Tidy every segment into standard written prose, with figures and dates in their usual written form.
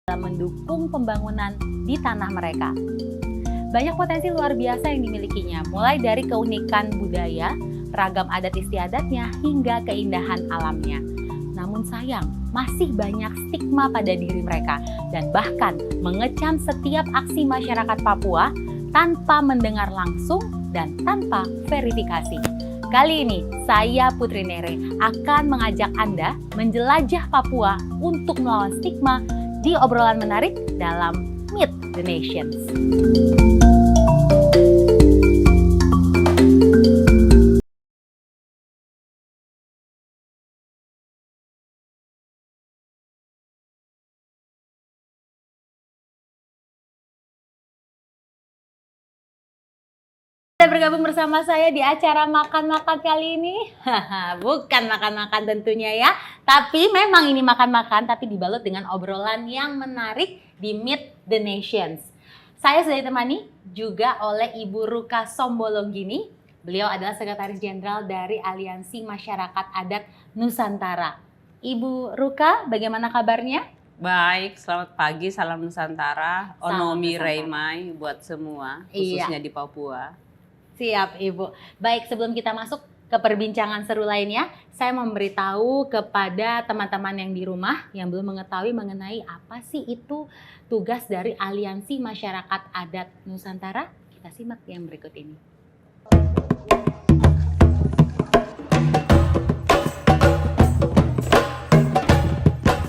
dalam mendukung pembangunan di tanah mereka. Banyak potensi luar biasa yang dimilikinya, mulai dari keunikan budaya, ragam adat istiadatnya, hingga keindahan alamnya. Namun sayang, masih banyak stigma pada diri mereka dan bahkan mengecam setiap aksi masyarakat Papua tanpa mendengar langsung dan tanpa verifikasi. Kali ini, saya Putri Nere akan mengajak Anda menjelajah Papua untuk melawan stigma di obrolan menarik dalam Meet the Nations. Anda bergabung bersama saya di acara makan-makan kali ini. Bukan makan-makan tentunya ya, tapi memang ini makan-makan tapi dibalut dengan obrolan yang menarik di Meet the Nations. Saya sudah ditemani juga oleh Ibu Ruka Sombolonggini. Beliau adalah Sekretaris Jenderal dari Aliansi Masyarakat Adat Nusantara. Ibu Ruka, bagaimana kabarnya? Baik, selamat pagi, salam Nusantara, Salam Onomi Nusantara. Raimai buat semua, Iya. khususnya di Papua. Siap, Ibu. Baik, sebelum kita masuk ke perbincangan seru lainnya, saya memberitahu kepada teman-teman yang di rumah yang belum mengetahui mengenai apa sih itu tugas dari Aliansi Masyarakat Adat Nusantara. Kita simak yang berikut ini.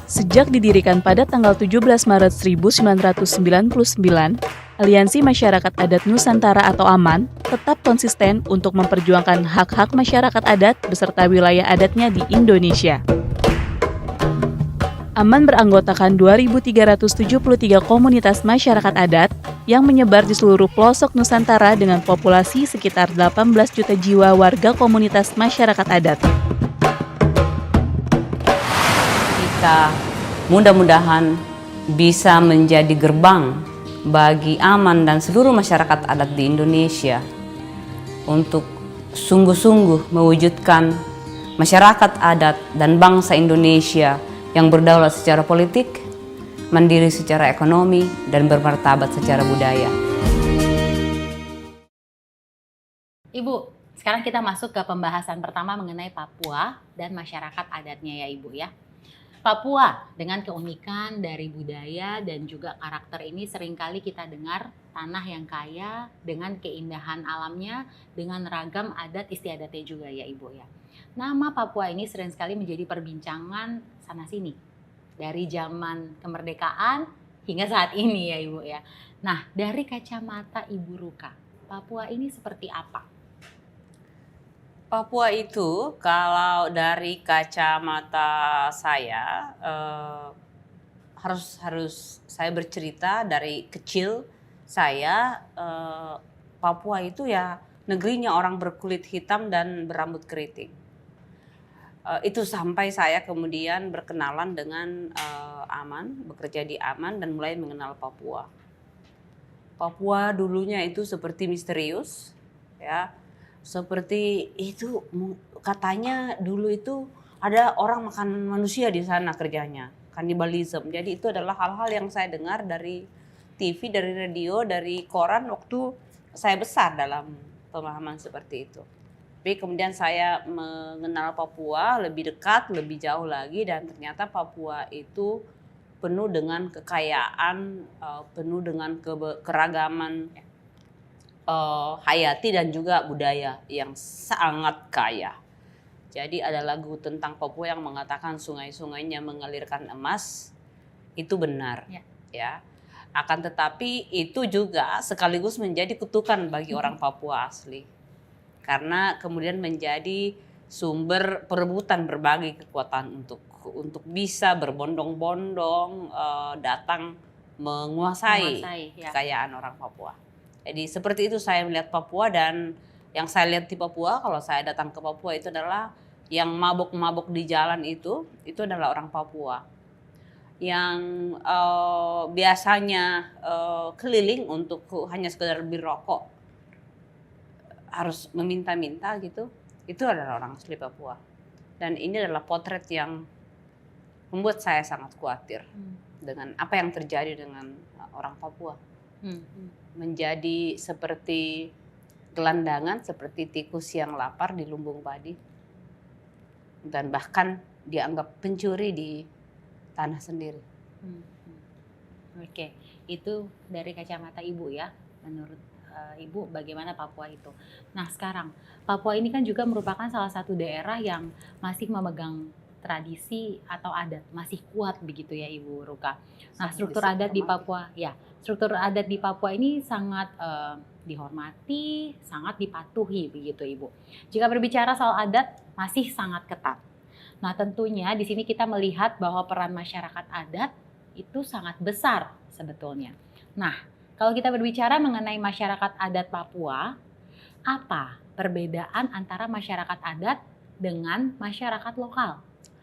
Sejak didirikan pada tanggal 17 Maret 1999, Aliansi Masyarakat Adat Nusantara atau AMAN tetap konsisten untuk memperjuangkan hak-hak masyarakat adat beserta wilayah adatnya di Indonesia. AMAN beranggotakan 2.373 komunitas masyarakat adat yang menyebar di seluruh pelosok Nusantara dengan populasi sekitar 18 juta jiwa warga komunitas masyarakat adat. Kita mudah-mudahan bisa menjadi gerbang bagi AMAN dan seluruh masyarakat adat di Indonesia untuk sungguh-sungguh mewujudkan masyarakat adat dan bangsa Indonesia yang berdaulat secara politik, mandiri secara ekonomi, dan bermartabat secara budaya. Ibu, sekarang kita masuk ke pembahasan pertama mengenai Papua dan masyarakat adatnya ya Ibu ya. Papua dengan keunikan dari budaya dan juga karakter ini seringkali kita dengar tanah yang kaya dengan keindahan alamnya, dengan ragam adat istiadatnya juga ya Ibu ya. Nama Papua ini sering sekali menjadi perbincangan sana-sini dari zaman kemerdekaan hingga saat ini ya Ibu ya. Nah, dari kacamata Ibu Ruka, Papua ini seperti apa? Papua itu kalau dari kacamata saya harus saya bercerita dari kecil saya Papua itu ya negerinya orang berkulit hitam dan berambut keriting. Itu sampai saya kemudian berkenalan dengan AMAN, bekerja di AMAN dan mulai mengenal Papua. Papua dulunya itu seperti misterius ya. Seperti itu katanya dulu itu ada orang makan manusia di sana kerjanya, kanibalisme. Jadi itu adalah hal-hal yang saya dengar dari TV, dari radio, dari koran waktu saya besar dalam pemahaman seperti itu. Tapi kemudian saya mengenal Papua lebih dekat, lebih jauh lagi dan ternyata Papua itu penuh dengan kekayaan, penuh dengan keragaman hayati dan juga budaya yang sangat kaya. Jadi ada lagu tentang Papua yang mengatakan sungai-sungainya mengalirkan emas, itu benar ya. Akan tetapi itu juga sekaligus menjadi kutukan bagi orang Papua asli. Karena kemudian menjadi sumber perebutan berbagai kekuatan untuk bisa berbondong-bondong datang menguasai kekayaan orang Papua. Jadi seperti itu saya melihat Papua dan yang saya lihat di Papua kalau saya datang ke Papua itu adalah yang mabuk-mabuk di jalan itu adalah orang Papua. Yang biasanya keliling untuk hanya sekedar beli rokok harus meminta-minta gitu, itu adalah orang asli Papua. Dan ini adalah potret yang membuat saya sangat khawatir dengan apa yang terjadi dengan orang Papua. Menjadi seperti gelandangan, seperti tikus yang lapar di lumbung padi, dan bahkan dianggap pencuri di tanah sendiri. Oke, itu dari kacamata Ibu ya. Menurut Ibu bagaimana Papua itu. Nah sekarang Papua ini kan juga merupakan salah satu daerah yang masih memegang tradisi atau adat, masih kuat begitu ya Ibu Ruka. Nah struktur adat di Papua, ya struktur adat di Papua ini sangat dihormati, sangat dipatuhi begitu Ibu. Jika berbicara soal adat masih sangat ketat. Nah tentunya di sini kita melihat bahwa peran masyarakat adat itu sangat besar sebetulnya. Nah kalau kita berbicara mengenai masyarakat adat Papua, apa perbedaan antara masyarakat adat dengan masyarakat lokal?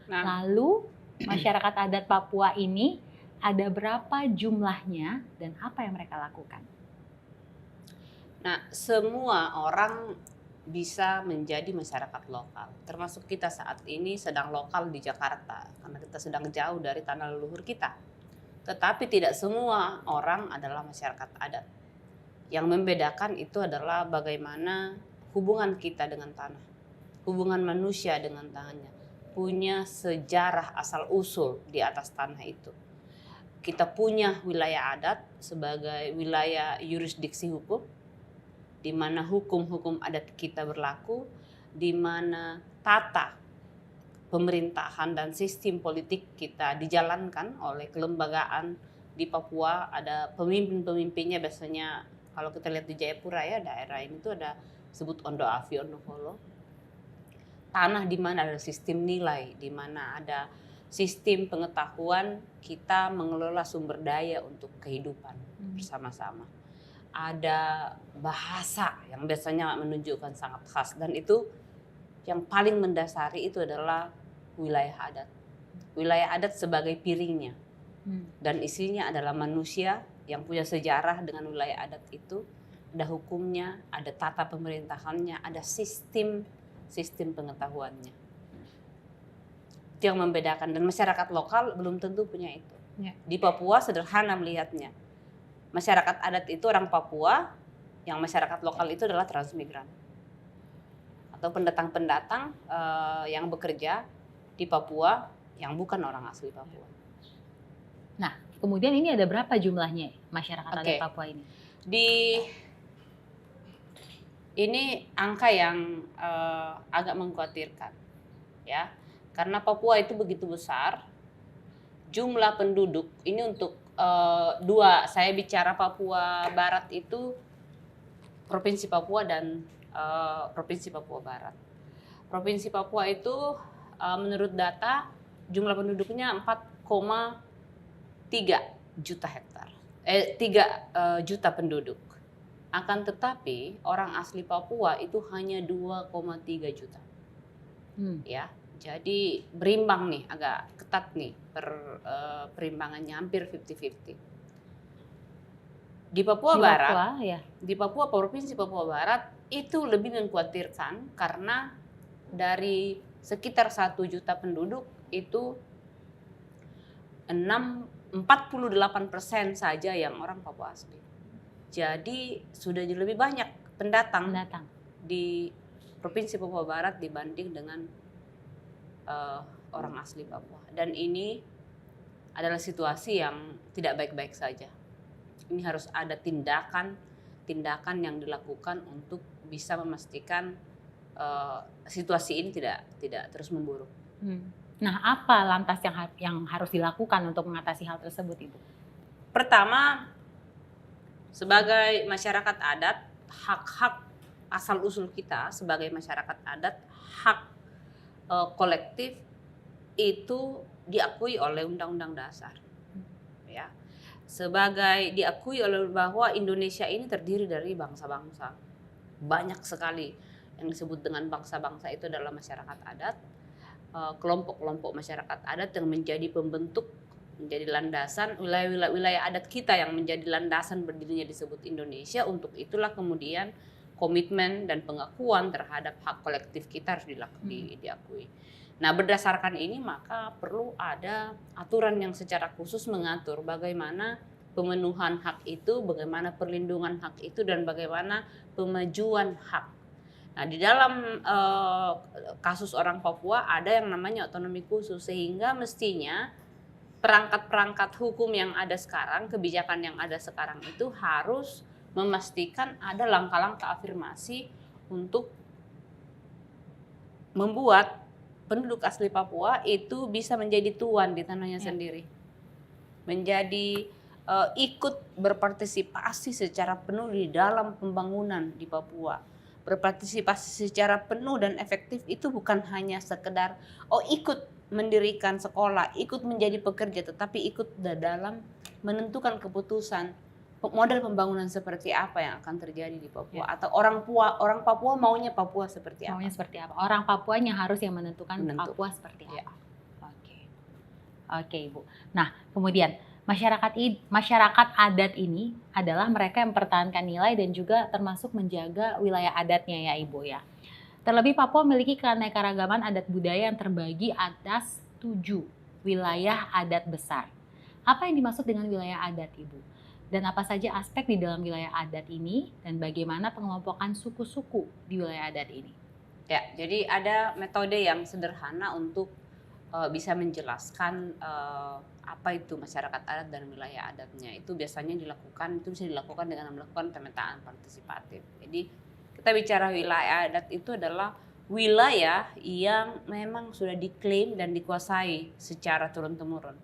Nah, Lalu masyarakat adat Papua ini ada berapa jumlahnya dan apa yang mereka lakukan? nah, semua orang bisa menjadi masyarakat lokal, termasuk kita saat ini sedang lokal di Jakarta karena kita sedang jauh dari tanah leluhur kita. Tetapi tidak semua orang adalah masyarakat adat. Yang membedakan itu adalah bagaimana hubungan kita dengan tanah, hubungan manusia dengan tanahnya, punya sejarah asal-usul di atas tanah itu. Kita punya wilayah adat sebagai wilayah yurisdiksi hukum, di mana hukum-hukum adat kita berlaku, di mana tata pemerintahan dan sistem politik kita dijalankan oleh kelembagaan di Papua. Ada pemimpin-pemimpinnya, biasanya kalau kita lihat di Jayapura ya, daerah ini tuh ada sebut Ondo Afi, Ondo Kolo. Tanah di mana ada sistem nilai, di mana ada sistem pengetahuan kita mengelola sumber daya untuk kehidupan bersama-sama. Ada bahasa yang biasanya menunjukkan sangat khas, dan itu yang paling mendasari itu adalah wilayah adat. Wilayah adat sebagai piringnya, dan isinya adalah manusia yang punya sejarah dengan wilayah adat itu. Ada hukumnya, ada tata pemerintahannya, ada sistem pengetahuannya. Itu yang membedakan, dan masyarakat lokal belum tentu punya itu. Di Papua sederhana melihatnya. Masyarakat adat itu orang Papua, yang masyarakat lokal itu adalah transmigran atau pendatang-pendatang yang bekerja di Papua yang bukan orang asli Papua. Nah, kemudian ini ada berapa jumlahnya masyarakat adat Papua ini? Ini angka yang agak mengkhawatirkan, ya, karena Papua itu begitu besar, jumlah penduduk ini untuk saya bicara Papua Barat itu Provinsi Papua dan Provinsi Papua Barat. Provinsi Papua itu menurut data jumlah penduduknya 4,3 juta hektar, 3 juta penduduk. Akan tetapi orang asli Papua itu hanya 2,3 juta. Ya, jadi berimbang nih, agak ketat nih perimbangannya, hampir 50-50. Di Papua Barat, di Papua, Provinsi Papua Barat itu lebih mengkhawatirkan karena dari sekitar 1 juta penduduk itu 48% saja yang orang Papua asli. Jadi sudah lebih banyak pendatang di Provinsi Papua Barat dibanding dengan orang asli Papua. Dan ini adalah situasi yang tidak baik-baik saja. Ini harus ada tindakan yang dilakukan untuk bisa memastikan situasi ini tidak terus memburuk. Nah, apa lantas yang harus dilakukan untuk mengatasi hal tersebut, Ibu? Pertama, sebagai masyarakat adat, hak-hak asal-usul kita sebagai masyarakat adat, hak kolektif itu diakui oleh Undang-Undang Dasar. Ya. Sebagai diakui oleh bahwa Indonesia ini terdiri dari bangsa-bangsa. Banyak sekali yang disebut dengan bangsa-bangsa itu adalah masyarakat adat, kelompok-kelompok masyarakat adat yang menjadi pembentuk, menjadi landasan wilayah adat kita yang menjadi landasan berdirinya disebut Indonesia. Untuk itulah kemudian komitmen dan pengakuan terhadap hak kolektif kita harus diakui. Nah, berdasarkan ini maka perlu ada aturan yang secara khusus mengatur bagaimana pemenuhan hak itu, bagaimana perlindungan hak itu, dan bagaimana pemajuan hak. Nah, di dalam kasus orang Papua ada yang namanya otonomi khusus, sehingga mestinya perangkat-perangkat hukum yang ada sekarang, kebijakan yang ada sekarang itu harus memastikan ada langkah-langkah afirmasi untuk membuat penduduk asli Papua itu bisa menjadi tuan di tanahnya sendiri, menjadi ikut berpartisipasi secara penuh di dalam pembangunan di Papua. Berpartisipasi secara penuh dan efektif itu bukan hanya sekedar ikut mendirikan sekolah, ikut menjadi pekerja, tetapi ikut dalam menentukan keputusan model pembangunan seperti apa yang akan terjadi di Papua, atau orang Papua maunya Papua seperti apa. Maunya seperti apa? Orang Papuanya harus yang menentukan Papua seperti apa. Oke, Ibu. Nah, kemudian masyarakat adat ini adalah mereka yang mempertahankan nilai dan juga termasuk menjaga wilayah adatnya ya, Ibu ya. Terlebih Papua memiliki keanekaragaman adat budaya yang terbagi atas 7 wilayah adat besar. Apa yang dimaksud dengan wilayah adat, Ibu? Dan apa saja aspek di dalam wilayah adat ini dan bagaimana pengelompokan suku-suku di wilayah adat ini? Ya, jadi ada metode yang sederhana untuk bisa menjelaskan apa itu masyarakat adat dan wilayah adatnya. Itu biasanya bisa dilakukan dengan melakukan pemetaan partisipatif. Jadi kita bicara wilayah adat itu adalah wilayah yang memang sudah diklaim dan dikuasai secara turun-temurun.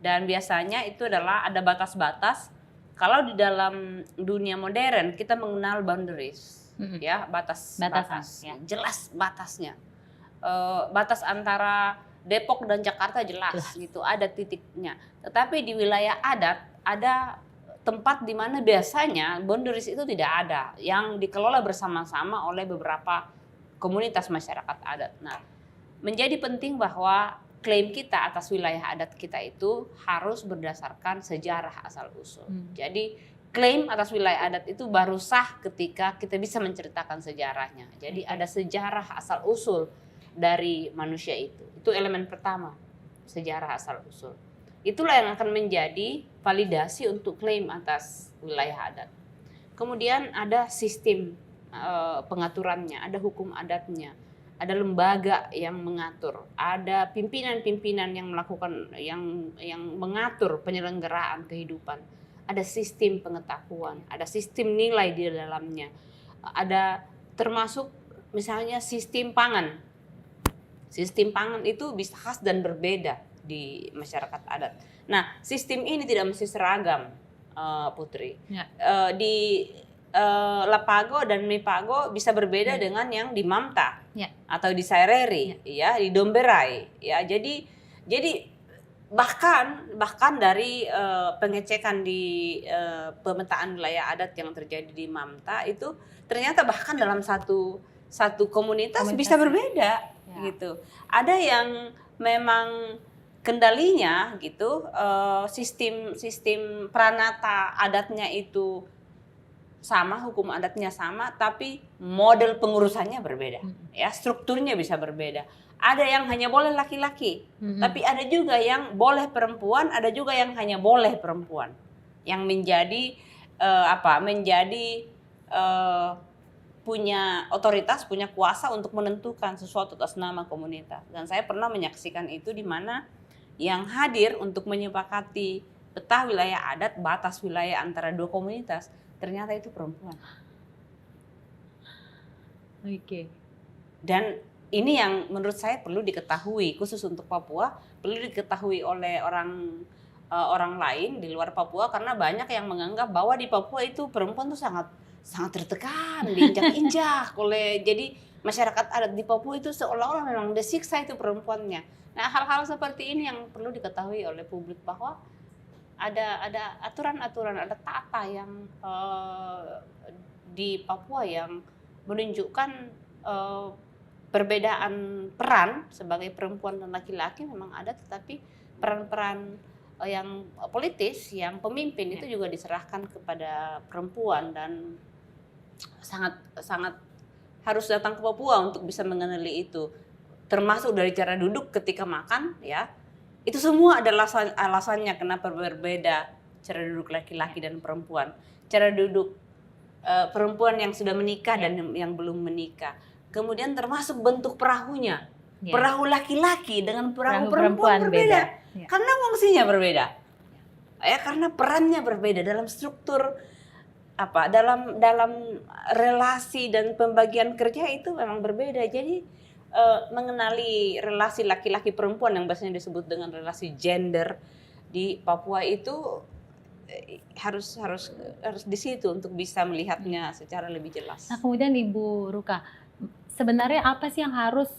Dan biasanya itu adalah ada batas-batas. Kalau di dalam dunia modern kita mengenal boundaries, ya batas-batas, ya. Jelas batasnya. Batas antara Depok dan Jakarta jelas gitu, ada titiknya. Tetapi di wilayah adat ada tempat di mana biasanya boundaries itu tidak ada, yang dikelola bersama-sama oleh beberapa komunitas masyarakat adat. Nah, menjadi penting bahwa klaim kita atas wilayah adat kita itu harus berdasarkan sejarah asal-usul. Jadi klaim atas wilayah adat itu baru sah ketika kita bisa menceritakan sejarahnya. Jadi ada sejarah asal-usul dari manusia itu. Itu elemen pertama, sejarah asal-usul. Itulah yang akan menjadi validasi untuk klaim atas wilayah adat. Kemudian ada sistem pengaturannya, ada hukum adatnya, ada lembaga yang mengatur, ada pimpinan-pimpinan yang melakukan yang mengatur penyelenggaraan kehidupan, ada sistem pengetahuan, ada sistem nilai di dalamnya, ada termasuk misalnya sistem pangan. Sistem pangan itu bisa khas dan berbeda di masyarakat adat. Nah, sistem ini tidak mesti seragam, Putri. Ya. Di Lapago dan Mipago bisa berbeda dengan yang di Mamta atau di Saireri, ya, di Domberai, ya. Jadi bahkan dari pengecekan di pemetaan wilayah adat yang terjadi di Mamta itu ternyata bahkan dalam satu komunitas bisa berbeda, gitu. Ada yang memang kendalinya gitu, sistem pranata adatnya itu sama, hukum adatnya sama, tapi model pengurusannya berbeda, ya, strukturnya bisa berbeda. Ada yang hanya boleh laki-laki, tapi ada juga yang boleh perempuan, ada juga yang hanya boleh perempuan, yang menjadi punya otoritas, punya kuasa untuk menentukan sesuatu atas nama komunitas. Dan saya pernah menyaksikan itu di mana yang hadir untuk menyepakati peta wilayah adat, batas wilayah antara dua komunitas, ternyata itu perempuan. Oke. Dan ini yang menurut saya perlu diketahui, khusus untuk Papua, perlu diketahui oleh orang lain di luar Papua, karena banyak yang menganggap bahwa di Papua itu perempuan tuh sangat tertekan, diinjak-injak oleh, jadi masyarakat adat di Papua itu seolah-olah memang disiksa itu perempuannya. Nah, hal-hal seperti ini yang perlu diketahui oleh publik, bahwa ada aturan-aturan, ada tata yang di Papua yang menunjukkan perbedaan peran sebagai perempuan dan laki-laki memang ada, tetapi peran-peran yang politis, yang pemimpin itu juga diserahkan kepada perempuan, dan sangat harus datang ke Papua untuk bisa mengenali itu. termasuk dari cara duduk ketika makan ya. Itu semua ada alasannya kenapa berbeda cara duduk laki-laki dan perempuan. Cara duduk perempuan yang sudah menikah dan yang belum menikah. Kemudian termasuk bentuk perahunya. Perahu laki-laki dengan perahu perempuan berbeda. Karena fungsinya berbeda. Ya, karena perannya berbeda dalam struktur dalam relasi dan pembagian kerja itu memang berbeda. Jadi mengenali relasi laki-laki perempuan yang biasanya disebut dengan relasi gender di Papua itu harus di situ untuk bisa melihatnya secara lebih jelas. Nah, kemudian Ibu Ruka, sebenarnya apa sih yang harus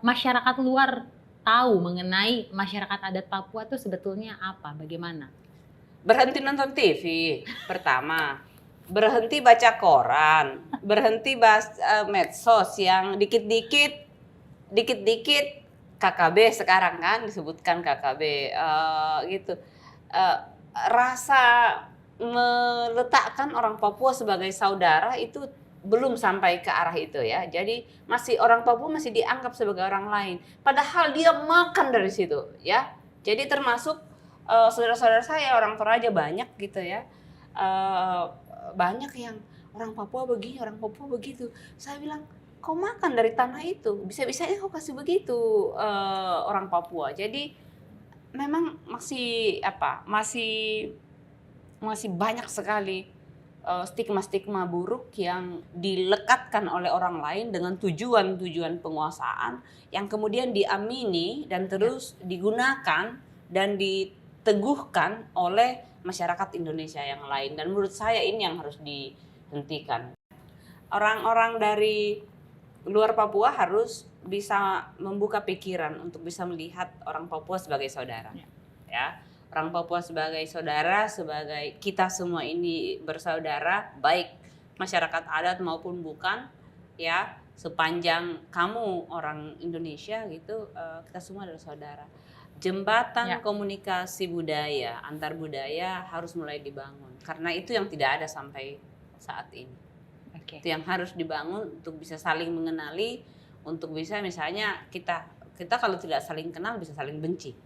masyarakat luar tahu mengenai masyarakat adat Papua itu sebetulnya apa, bagaimana? Berhenti nonton TV pertama, berhenti baca koran, berhenti medsos yang dikit-dikit KKB sekarang kan disebutkan KKB gitu. Rasa meletakkan orang Papua sebagai saudara itu belum sampai ke arah itu ya. Jadi orang Papua masih dianggap sebagai orang lain. Padahal dia makan dari situ ya. Jadi termasuk saudara-saudara saya orang Toraja banyak gitu ya. Banyak yang orang Papua begini, orang Papua begitu. Saya bilang, kau makan dari tanah itu, bisa-bisanya kau kasih begitu orang Papua. Jadi memang masih banyak sekali stigma-stigma buruk yang dilekatkan oleh orang lain dengan tujuan penguasaan yang kemudian diamini dan terus digunakan dan diteguhkan oleh masyarakat Indonesia yang lain. Dan menurut saya ini yang harus dihentikan. Orang-orang dari luar Papua harus bisa membuka pikiran untuk bisa melihat orang Papua sebagai saudara. Ya. Orang Papua sebagai saudara, sebagai kita semua ini bersaudara, baik masyarakat adat maupun bukan, ya sepanjang kamu orang Indonesia gitu, kita semua adalah saudara. Jembatan komunikasi budaya, antar budaya harus mulai dibangun, karena itu yang tidak ada sampai saat ini. Itu yang harus dibangun untuk bisa saling mengenali, untuk bisa misalnya kita kalau tidak saling kenal bisa saling benci,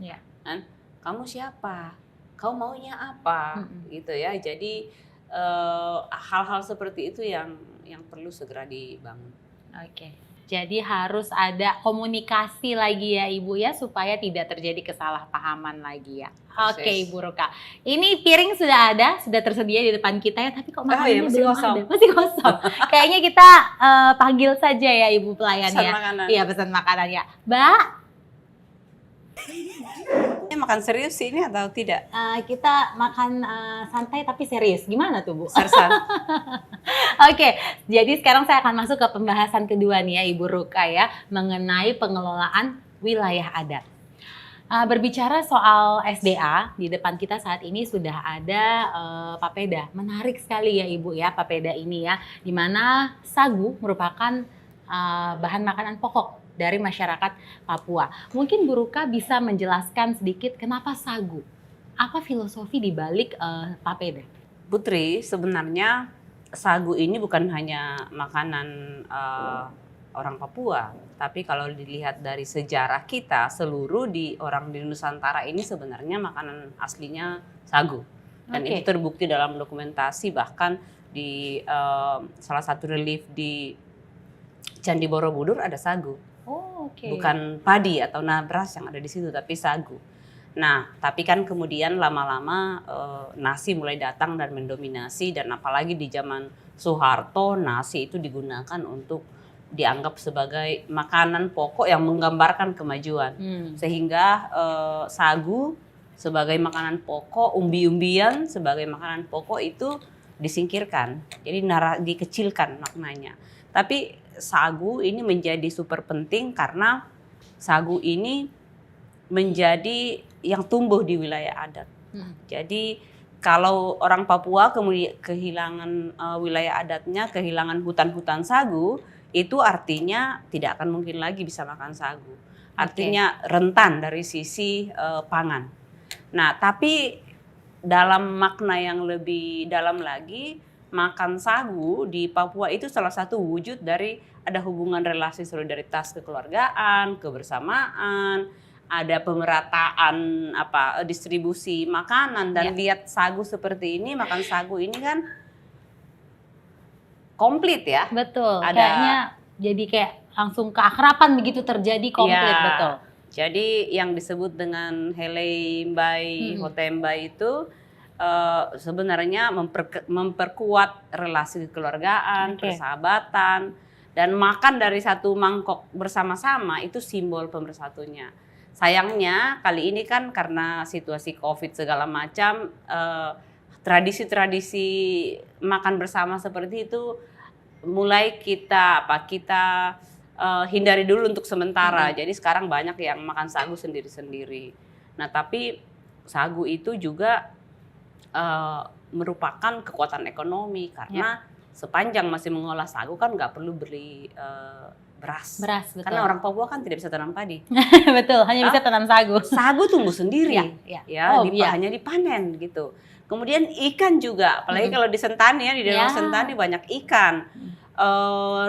kan? Kamu siapa? Kau maunya apa? Gitu ya. Jadi hal-hal seperti itu yang perlu segera dibangun. Jadi harus ada komunikasi lagi ya Ibu ya supaya tidak terjadi kesalahpahaman lagi ya. Ibu Ruka. Ini piring sudah ada, sudah tersedia di depan kita ya, tapi kok makanannya masih belum kosong. ada. Masih kosong. Kayaknya kita panggil saja ya Ibu pelayan Pesan ya. makanan. Iya, pesan makanan ya. Mbak, ini makan serius sih ini atau tidak? kita makan santai tapi serius. Gimana tuh Bu? Sersan. Jadi sekarang saya akan masuk ke pembahasan kedua nih ya Ibu Ruka ya, mengenai pengelolaan wilayah adat. Berbicara soal SDA, di depan kita saat ini sudah ada papeda. Menarik sekali ya Ibu ya papeda ini ya, di mana sagu merupakan bahan makanan pokok dari masyarakat Papua. Mungkin Bu Ruka bisa menjelaskan sedikit kenapa sagu? Apa filosofi di balik papeda? Putri, sebenarnya sagu ini bukan hanya makanan orang Papua, tapi kalau dilihat dari sejarah kita, seluruh orang di Nusantara ini sebenarnya makanan aslinya sagu. Dan itu terbukti dalam dokumentasi, bahkan di salah satu relief di Candi Borobudur ada sagu. Bukan padi atau nabras yang ada di situ, tapi sagu. Nah, tapi kan kemudian lama-lama nasi mulai datang dan mendominasi, dan apalagi di zaman Soeharto nasi itu digunakan untuk dianggap sebagai makanan pokok yang menggambarkan kemajuan. Sehingga sagu sebagai makanan pokok, umbi-umbian sebagai makanan pokok itu disingkirkan. Jadi dikecilkan maknanya. Tapi sagu ini menjadi super penting karena sagu ini menjadi yang tumbuh di wilayah adat. Jadi kalau orang Papua kemudian kehilangan wilayah adatnya, kehilangan hutan-hutan sagu, itu artinya tidak akan mungkin lagi bisa makan sagu. Artinya rentan dari sisi pangan. Nah, tapi dalam makna yang lebih dalam lagi, makan sagu di Papua itu salah satu wujud dari ada hubungan relasi solidaritas kekeluargaan, kebersamaan, ada pemerataan distribusi makanan dan lihat sagu seperti ini, makan sagu ini kan komplit ya. Betul. Ada, kayaknya jadi kayak langsung keakraban begitu terjadi komplit, ya, betul. Jadi yang disebut dengan Helei Mbai Hotembai itu sebenarnya memperkuat relasi kekeluargaan, persahabatan, dan makan dari satu mangkok bersama-sama itu simbol pemersatunya. Sayangnya kali ini kan karena situasi COVID segala macam, tradisi-tradisi makan bersama seperti itu mulai kita hindari dulu untuk sementara. Jadi sekarang banyak yang makan sagu sendiri-sendiri. Nah, tapi sagu itu juga merupakan kekuatan ekonomi karena sepanjang masih mengolah sagu kan nggak perlu beli beras. Betul. Karena orang Papua kan tidak bisa tanam padi. Betul, hanya bisa tanam sagu. Sagu tumbuh sendiri, hanya dipanen gitu. Kemudian ikan juga, apalagi kalau di Sentani ya, di daerah Sentani banyak ikan.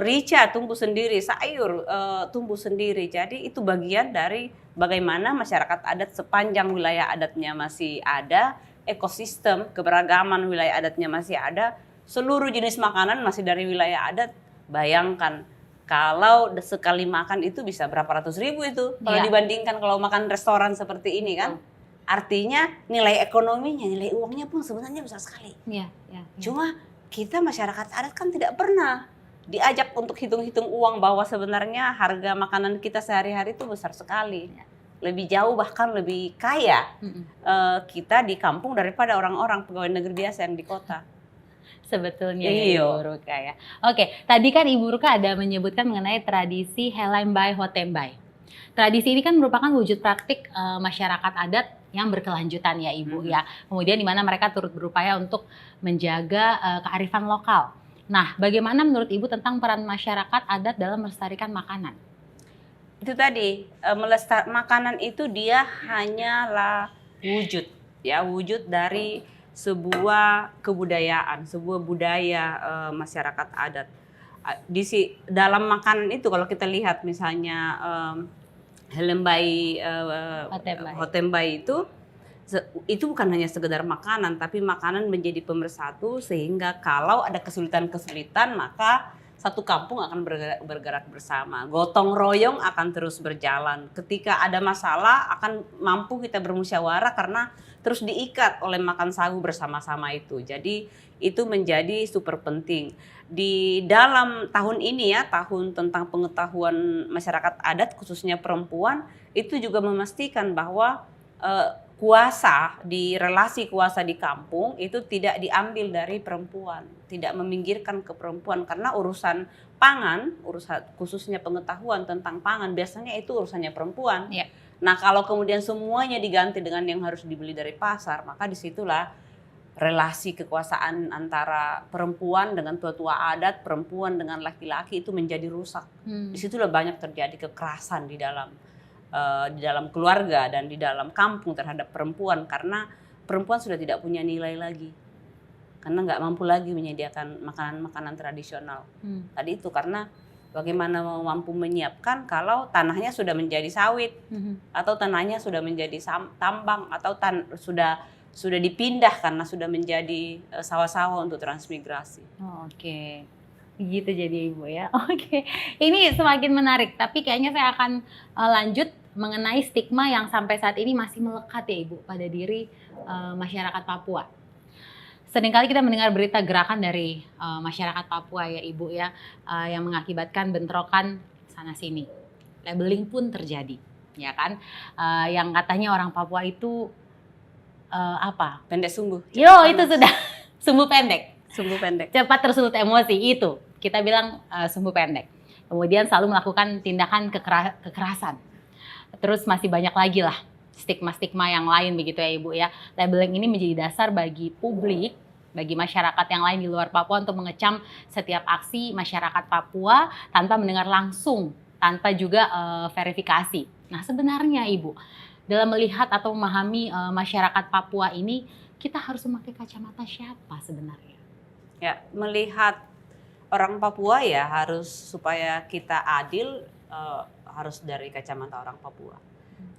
Rica tumbuh sendiri, sayur tumbuh sendiri. Jadi itu bagian dari bagaimana masyarakat adat sepanjang wilayah adatnya masih ada, ekosistem keberagaman wilayah adatnya masih ada, seluruh jenis makanan masih dari wilayah adat. Bayangkan kalau sekali makan itu bisa berapa ratus ribu itu kalau dibandingkan kalau makan restoran seperti ini kan. Artinya nilai ekonominya, nilai uangnya pun sebenarnya besar sekali. Cuma kita masyarakat adat kan tidak pernah diajak untuk hitung-hitung uang bahwa sebenarnya harga makanan kita sehari-hari itu besar sekali. Lebih jauh bahkan lebih kaya kita di kampung daripada orang-orang pegawai negeri biasa yang di kota. Sebetulnya Ibu Ruka ya. Oke, tadi kan Ibu Ruka ada menyebutkan mengenai tradisi Helei Mbai Hotembai. Tradisi ini kan merupakan wujud praktik masyarakat adat yang berkelanjutan ya Ibu ya. Kemudian di mana mereka turut berupaya untuk menjaga kearifan lokal. Nah, bagaimana menurut Ibu tentang peran masyarakat adat dalam melestarikan makanan? Itu tadi, makanan itu dia hanyalah wujud ya, wujud dari sebuah kebudayaan, sebuah budaya masyarakat adat. Dalam makanan itu kalau kita lihat misalnya Helei Mbai Hotembai itu bukan hanya sekedar makanan, tapi makanan menjadi pemersatu sehingga kalau ada kesulitan-kesulitan maka satu kampung akan bergerak bersama. Gotong royong akan terus berjalan. Ketika ada masalah akan mampu kita bermusyawarah karena terus diikat oleh makan sagu bersama-sama itu. Jadi itu menjadi super penting. Di dalam tahun ini ya, tahun tentang pengetahuan masyarakat adat khususnya perempuan, itu juga memastikan bahwa relasi kuasa di kampung itu tidak diambil dari perempuan, tidak meminggirkan ke perempuan karena urusan pangan, khususnya pengetahuan tentang pangan biasanya itu urusannya perempuan. Nah, kalau kemudian semuanya diganti dengan yang harus dibeli dari pasar, maka disitulah relasi kekuasaan antara perempuan dengan tua-tua adat, perempuan dengan laki-laki itu menjadi rusak. Disitulah banyak terjadi kekerasan di dalam keluarga dan di dalam kampung terhadap perempuan karena perempuan sudah tidak punya nilai lagi karena nggak mampu lagi menyediakan makanan-makanan tradisional. Tadi itu karena bagaimana mampu menyiapkan kalau tanahnya sudah menjadi sawit atau tanahnya sudah menjadi tambang atau sudah dipindah karena sudah menjadi sawah-sawah untuk transmigrasi. Oke. Begitu jadi Ibu ya. Oke. Ini semakin menarik, tapi kayaknya saya akan lanjut mengenai stigma yang sampai saat ini masih melekat ya Ibu pada diri masyarakat Papua. Seringkali kita mendengar berita gerakan dari masyarakat Papua ya Ibu ya, yang mengakibatkan bentrokan sana sini. Labeling pun terjadi, ya kan? Yang katanya orang Papua itu pendek sumbu. Itu sudah sumbu pendek. Sumbu pendek. Cepat tersulut emosi itu. Kita bilang sumbu pendek. Kemudian selalu melakukan tindakan kekerasan. Terus masih banyak lagi lah stigma-stigma yang lain begitu ya Ibu ya. Labeling ini menjadi dasar bagi publik, bagi masyarakat yang lain di luar Papua untuk mengecam setiap aksi masyarakat Papua tanpa mendengar langsung, tanpa juga verifikasi. Nah, sebenarnya Ibu, dalam melihat atau memahami masyarakat Papua ini, kita harus memakai kacamata siapa sebenarnya? Ya, melihat orang Papua ya harus supaya kita adil harus dari kacamata orang Papua.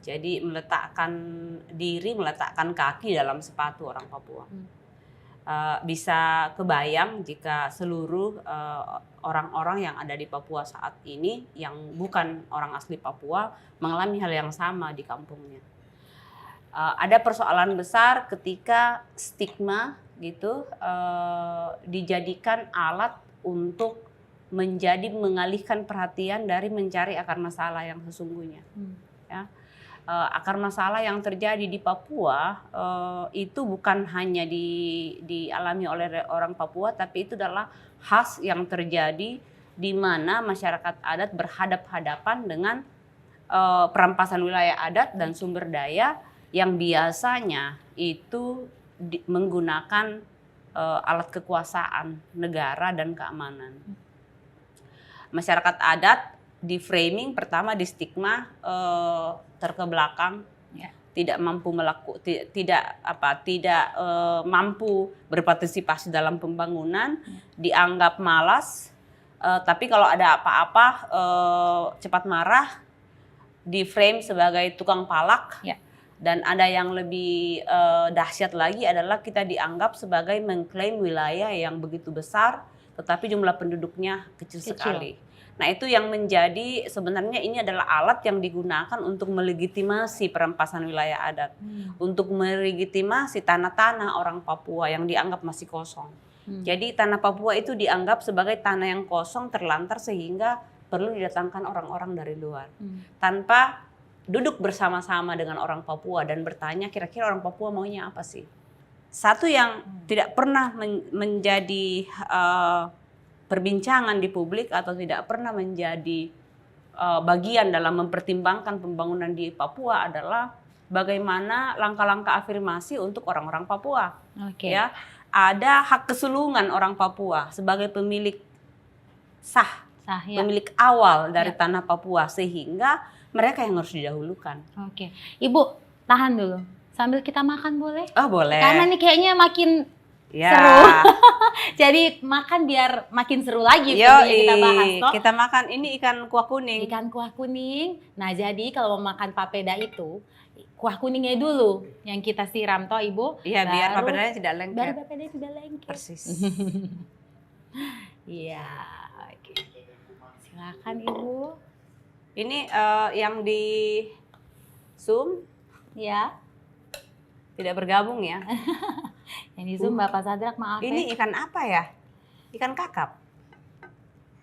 Jadi meletakkan diri, meletakkan kaki dalam sepatu orang Papua. Bisa kebayang jika seluruh orang-orang yang ada di Papua saat ini yang bukan orang asli Papua mengalami hal yang sama di kampungnya. Ada persoalan besar ketika stigma gitu dijadikan alat untuk mengalihkan perhatian dari mencari akar masalah yang sesungguhnya. Ya. Akar masalah yang terjadi di Papua itu bukan hanya dialami oleh orang Papua, tapi itu adalah khas yang terjadi di mana masyarakat adat berhadap-hadapan dengan perampasan wilayah adat dan sumber daya yang biasanya itu menggunakan alat kekuasaan negara dan keamanan. Masyarakat adat di framing pertama di stigma terkebelakang, tidak mampu mampu berpartisipasi dalam pembangunan, dianggap malas, tapi kalau ada apa-apa cepat marah, di frame sebagai tukang palak. Dan ada yang lebih dahsyat lagi adalah kita dianggap sebagai mengklaim wilayah yang begitu besar, tetapi jumlah penduduknya kecil sekali. Nah itu yang menjadi sebenarnya ini adalah alat yang digunakan untuk melegitimasi perampasan wilayah adat, untuk melegitimasi tanah-tanah orang Papua yang dianggap masih kosong. Jadi tanah Papua itu dianggap sebagai tanah yang kosong terlantar sehingga perlu didatangkan orang-orang dari luar tanpa duduk bersama-sama dengan orang Papua dan bertanya kira-kira orang Papua maunya apa sih. Satu yang tidak pernah menjadi perbincangan di publik atau tidak pernah menjadi bagian dalam mempertimbangkan pembangunan di Papua adalah bagaimana langkah-langkah afirmasi untuk orang-orang Papua. Ya, ada hak kesulungan orang Papua sebagai pemilik sah pemilik awal dari tanah Papua sehingga mereka yang harus didahulukan. Ibu tahan dulu sambil kita makan boleh? Oh boleh. Karena nih kayaknya makin seru. Jadi makan biar makin seru lagi. Kita bahas toh. Kita makan ini ikan kuah kuning. Ikan kuah kuning. Nah jadi kalau mau makan papeda itu kuah kuningnya dulu yang kita siram toh Ibu. Iya biar papedanya tidak lengket. Biar papedanya tidak lengket. Persis. Iya. Silakan Ibu. Ini yang di Zoom ya tidak bergabung ya. Yang di Zoom Bapak Sadrak maaf. Ini ikan apa ya? Ikan kakap.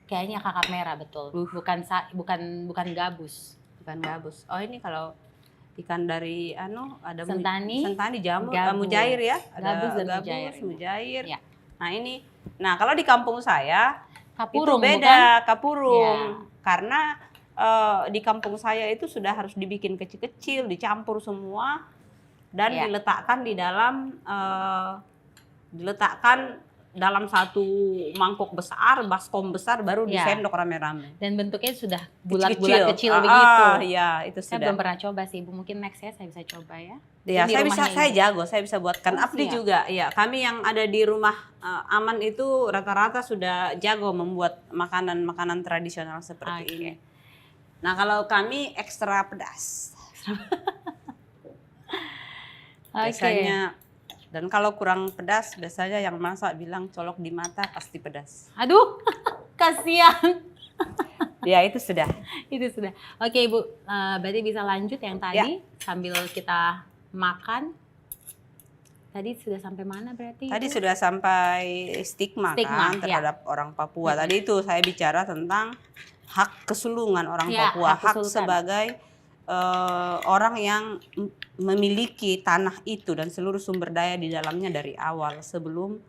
Kayaknya kakap merah betul. Bukan gabus. Bukan gabus. Oh ini kalau ikan dari ada sentani jamur, mujair ya. Ada gabus dan mujair. Ya. Nah ini, kalau di kampung saya kapurung, itu beda, bukan? kapurung. Ya. Karena di kampung saya itu sudah harus dibikin kecil-kecil, dicampur semua dan diletakkan di dalam dalam satu mangkok besar, baskom besar baru disendok rame-rame. Dan bentuknya sudah bulat-bulat kecil begitu. Iya, itu saya sudah. belum pernah coba sih, Ibu. Mungkin next ya saya bisa coba ya. Ya, saya jago, saya bisa buatkan. Abdi juga. Ya, kami yang ada di rumah Aman itu rata-rata sudah jago membuat makanan-makanan tradisional seperti ini. Nah, kalau kami ekstra pedas. Biasanya dan kalau kurang pedas biasanya yang masak bilang colok di mata pasti pedas. Aduh, kasihan. Ya itu sudah. Itu sudah. Oke Ibu, berarti bisa lanjut yang tadi sambil kita makan. Tadi sudah sampai mana berarti? Tadi sudah sampai stigma kan terhadap orang Papua. Tadi itu saya bicara tentang hak kesulungan orang Papua, hak sebagai orang yang memiliki tanah itu dan seluruh sumber daya di dalamnya dari awal sebelum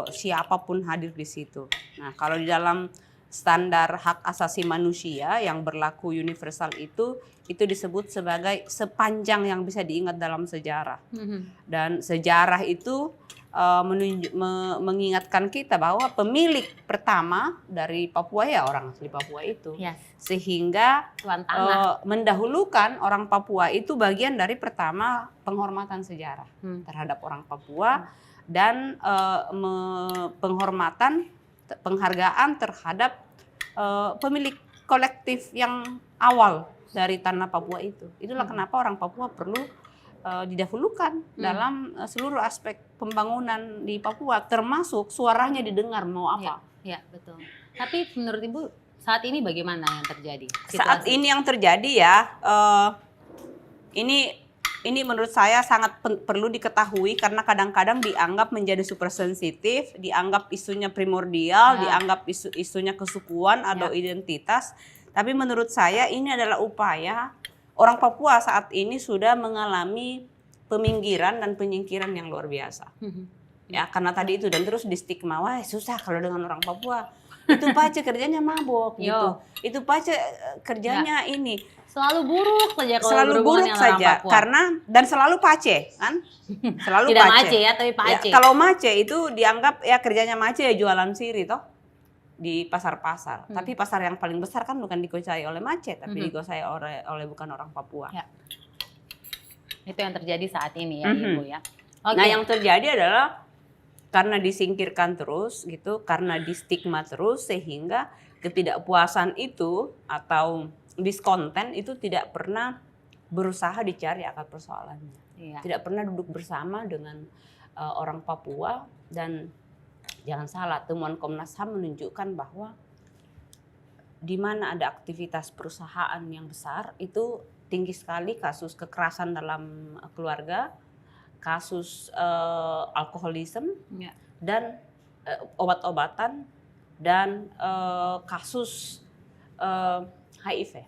siapapun hadir di situ. Nah, kalau di dalam standar hak asasi manusia yang berlaku universal itu disebut sebagai sepanjang yang bisa diingat dalam sejarah. Dan sejarah itu mengingatkan kita bahwa pemilik pertama dari Papua ya orang asli Papua itu. Yes. Sehingga Tuan tanah. mendahulukan orang Papua itu bagian dari pertama penghormatan sejarah terhadap orang Papua dan penghormatan penghargaan terhadap pemilik kolektif yang awal dari tanah Papua itu. Itulah kenapa orang Papua perlu didahulukan dalam seluruh aspek pembangunan di Papua, termasuk suaranya didengar mau apa. Ya, betul. Tapi menurut Ibu saat ini bagaimana yang terjadi? Saat ini yang terjadi ya, ini menurut saya sangat perlu diketahui karena kadang-kadang dianggap menjadi super sensitif, dianggap isunya primordial, dianggap isunya kesukuan atau identitas. Tapi menurut saya ini adalah upaya orang Papua saat ini sudah mengalami peminggiran dan penyingkiran yang luar biasa. Ya, karena tadi itu dan terus di stigma, wah susah kalau dengan orang Papua. Itu pace kerjanya mabok gitu. Itu pace kerjanya ini. Selalu buruk saja kalau selalu buruk saja karena dan selalu pace kan? Selalu tidak pace. mace ya, tapi pace. Ya, kalau mace itu dianggap ya kerjanya mace ya jualan siri toh di pasar-pasar. Tapi pasar yang paling besar kan bukan dikuasai oleh mace, tapi dikuasai oleh bukan orang Papua. Ya. Itu yang terjadi saat ini ya, Ibu ya. Okay. Nah, yang terjadi adalah karena disingkirkan terus gitu, karena distigma terus sehingga ketidakpuasan itu atau diskonten itu tidak pernah berusaha dicari akar persoalannya. Tidak pernah duduk bersama dengan orang Papua dan jangan salah, temuan Komnas HAM menunjukkan bahwa di mana ada aktivitas perusahaan yang besar itu tinggi sekali kasus kekerasan dalam keluarga, kasus alkoholisme dan obat-obatan dan kasus HIV.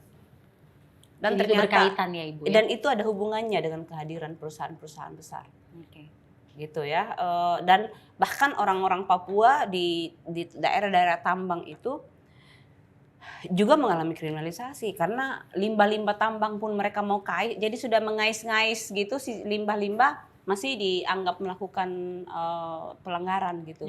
Dan jadi ternyata berkaitan ya Ibu ya? Dan itu ada hubungannya dengan kehadiran perusahaan-perusahaan besar. Gitu ya, dan bahkan orang-orang Papua di daerah-daerah tambang itu juga mengalami kriminalisasi karena limbah-limbah tambang pun mereka mau kait, jadi sudah mengais-ngais gitu si limbah-limbah masih dianggap melakukan pelanggaran gitu,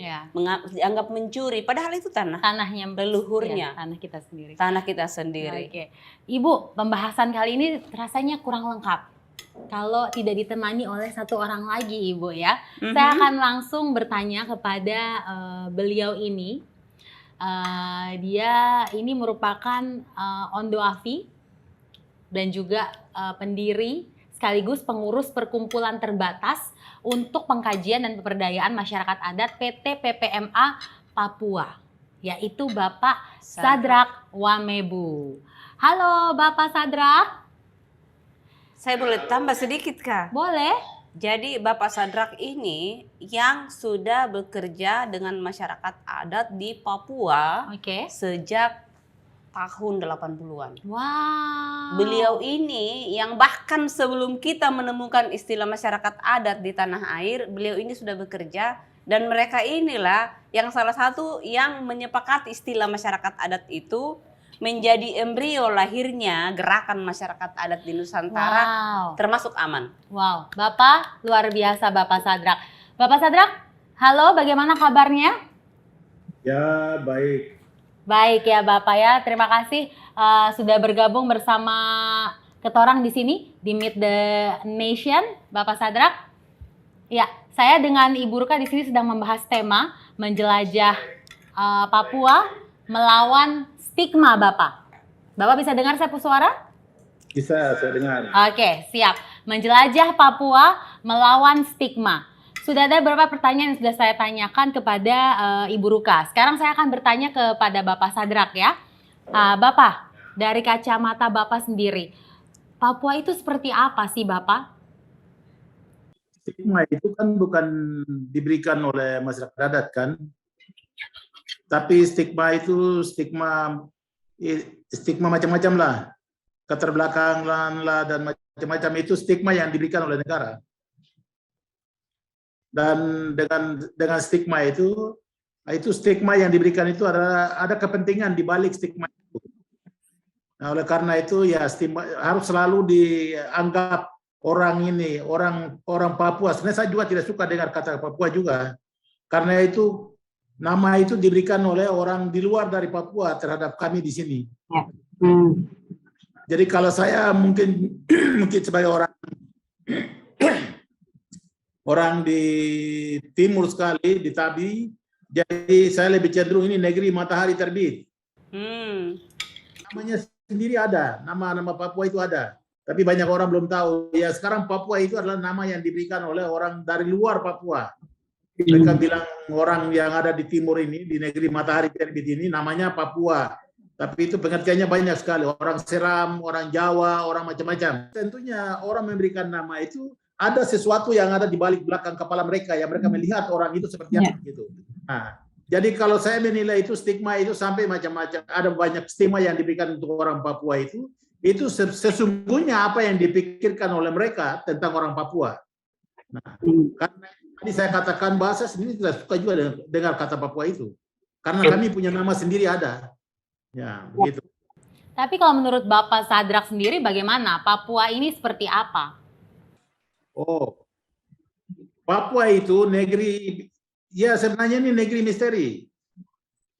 dianggap mencuri, padahal itu tanahnya leluhurnya, tanah kita sendiri. Oke. Ibu, pembahasan kali ini rasanya kurang lengkap kalau tidak ditemani oleh satu orang lagi, Ibu ya. Saya akan langsung bertanya kepada beliau ini. Dia ini merupakan Ondo Afi dan juga pendiri sekaligus pengurus perkumpulan terbatas untuk pengkajian dan pemberdayaan masyarakat adat PT PPMA Papua, yaitu Bapak Sadrak Wamebu. Halo Bapak Sadrak. Saya boleh tambah sedikit Kak? Boleh. Jadi Bapak Sadrak ini yang sudah bekerja dengan masyarakat adat di Papua sejak tahun 80-an. Wow. Beliau ini yang bahkan sebelum kita menemukan istilah masyarakat adat di tanah air, beliau ini sudah bekerja dan mereka inilah yang salah satu yang menyepakati istilah masyarakat adat itu menjadi embrio lahirnya gerakan masyarakat adat di Nusantara, termasuk AMAN. Wow, Bapak luar biasa Bapak Sadrak. Bapak Sadrak, halo, bagaimana kabarnya? Ya, baik. Baik ya Bapak ya, terima kasih sudah bergabung bersama ketorang di sini di Meet the Nation, Bapak Sadrak. Ya, saya dengan Ibu Ruka di sini sedang membahas tema menjelajah Papua melawan stigma, Bapak. Bapak bisa dengar saya suara? Bisa, saya dengar. Oke, siap. Menjelajah Papua melawan stigma. Sudah ada beberapa pertanyaan yang sudah saya tanyakan kepada Ibu Ruka. Sekarang saya akan bertanya kepada Bapak Sadrak ya. Bapak, dari kacamata Bapak sendiri, Papua itu seperti apa sih Bapak? Stigma itu kan bukan diberikan oleh masyarakat adat kan. Tapi stigma itu stigma macam-macam lah, keterbelakangan lah dan macam-macam itu stigma yang diberikan oleh negara. Dan dengan stigma itu stigma yang diberikan itu ada kepentingan di balik stigma itu. Nah, oleh karena itu ya stigma harus selalu dianggap orang ini, orang Papua. Sebenarnya saya juga tidak suka dengar kata Papua juga, karena itu nama itu diberikan oleh orang di luar dari Papua terhadap kami di sini. Jadi kalau saya mungkin mungkin sebagai orang di timur sekali, di Tabi, jadi saya lebih cenderung ini negeri matahari terbit. Namanya sendiri ada, nama Papua itu ada. Tapi banyak orang belum tahu. Ya sekarang Papua itu adalah nama yang diberikan oleh orang dari luar Papua. Mereka bilang orang yang ada di timur ini, di negeri matahari terbit ini namanya Papua. Tapi itu pengertiannya banyak sekali. Orang Seram, orang Jawa, orang macam-macam. Tentunya orang memberikan nama itu ada sesuatu yang ada di balik belakang kepala mereka yang mereka melihat orang itu seperti apa gitu. Nah, jadi kalau saya menilai itu stigma itu sampai macam-macam. Ada banyak stigma yang diberikan untuk orang Papua itu sesungguhnya apa yang dipikirkan oleh mereka tentang orang Papua. Nah, karena tadi saya katakan bahasa sendiri tidak suka juga dengar kata Papua itu. Karena kami punya nama sendiri ada. Ya, begitu. Tapi kalau menurut Bapak Sadrak sendiri bagaimana? Papua ini seperti apa? Oh, Papua itu negeri, ya sebenarnya ini negeri misteri.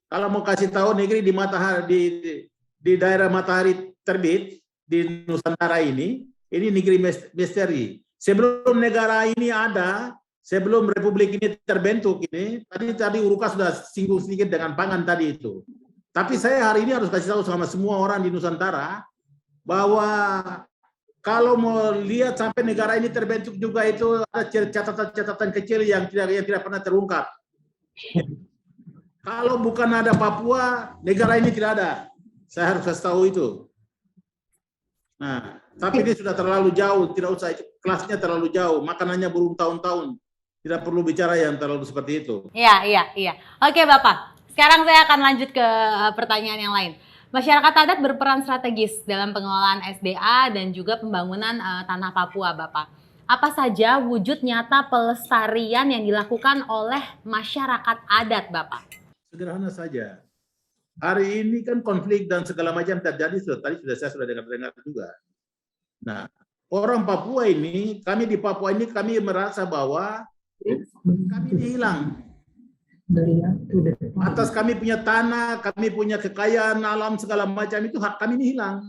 Kalau mau kasih tahu negeri di matahari di daerah matahari terbit di Nusantara ini negeri misteri. Sebelum negara ini ada, sebelum republik ini terbentuk ini, tadi Uruka sudah singgung sedikit dengan pangan tadi itu. Tapi saya hari ini harus kasih tahu sama semua orang di Nusantara bahwa kalau mau lihat sampai negara ini terbentuk juga itu ada catatan-catatan kecil yang tidak pernah terungkap. Kalau bukan ada Papua, negara ini tidak ada. Saya harus kasih tahu itu. Nah, tapi ini sudah terlalu jauh, tidak usah, kelasnya terlalu jauh, makanannya bertahun-tahun. Tidak perlu bicara yang terlalu seperti itu. Iya. Oke Bapak, sekarang saya akan lanjut ke pertanyaan yang lain. Masyarakat adat berperan strategis dalam pengelolaan SDA dan juga pembangunan tanah Papua, Bapak. Apa saja wujud nyata pelestarian yang dilakukan oleh masyarakat adat, Bapak? Sederhana saja. Hari ini kan konflik dan segala macam terjadi, tadi saya sudah dengar juga. Nah, orang Papua ini, kami di Papua ini kami merasa bahwa kami ini hilang. Atas kami punya tanah, kami punya kekayaan alam segala macam itu hak kami ini hilang.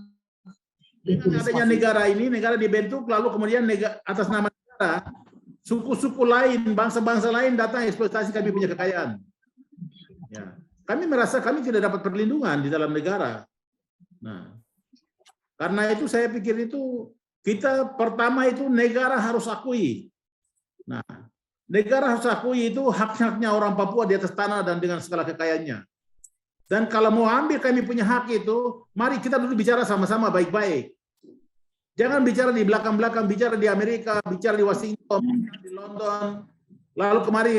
Dengan adanya negara ini, negara dibentuk lalu kemudian atas nama negara, suku-suku lain, bangsa-bangsa lain datang eksploitasi kami punya kekayaan. Ya. Kami merasa kami tidak dapat perlindungan di dalam negara. Nah, karena itu saya pikir itu kita pertama itu negara harus akui. Nah, negara harus akui itu hak-haknya orang Papua di atas tanah dan dengan segala kekayaannya. Dan kalau mau ambil kami punya hak itu, mari kita dulu bicara sama-sama baik-baik. Jangan bicara di belakang-belakang, bicara di Amerika, bicara di Washington, di London, lalu kemari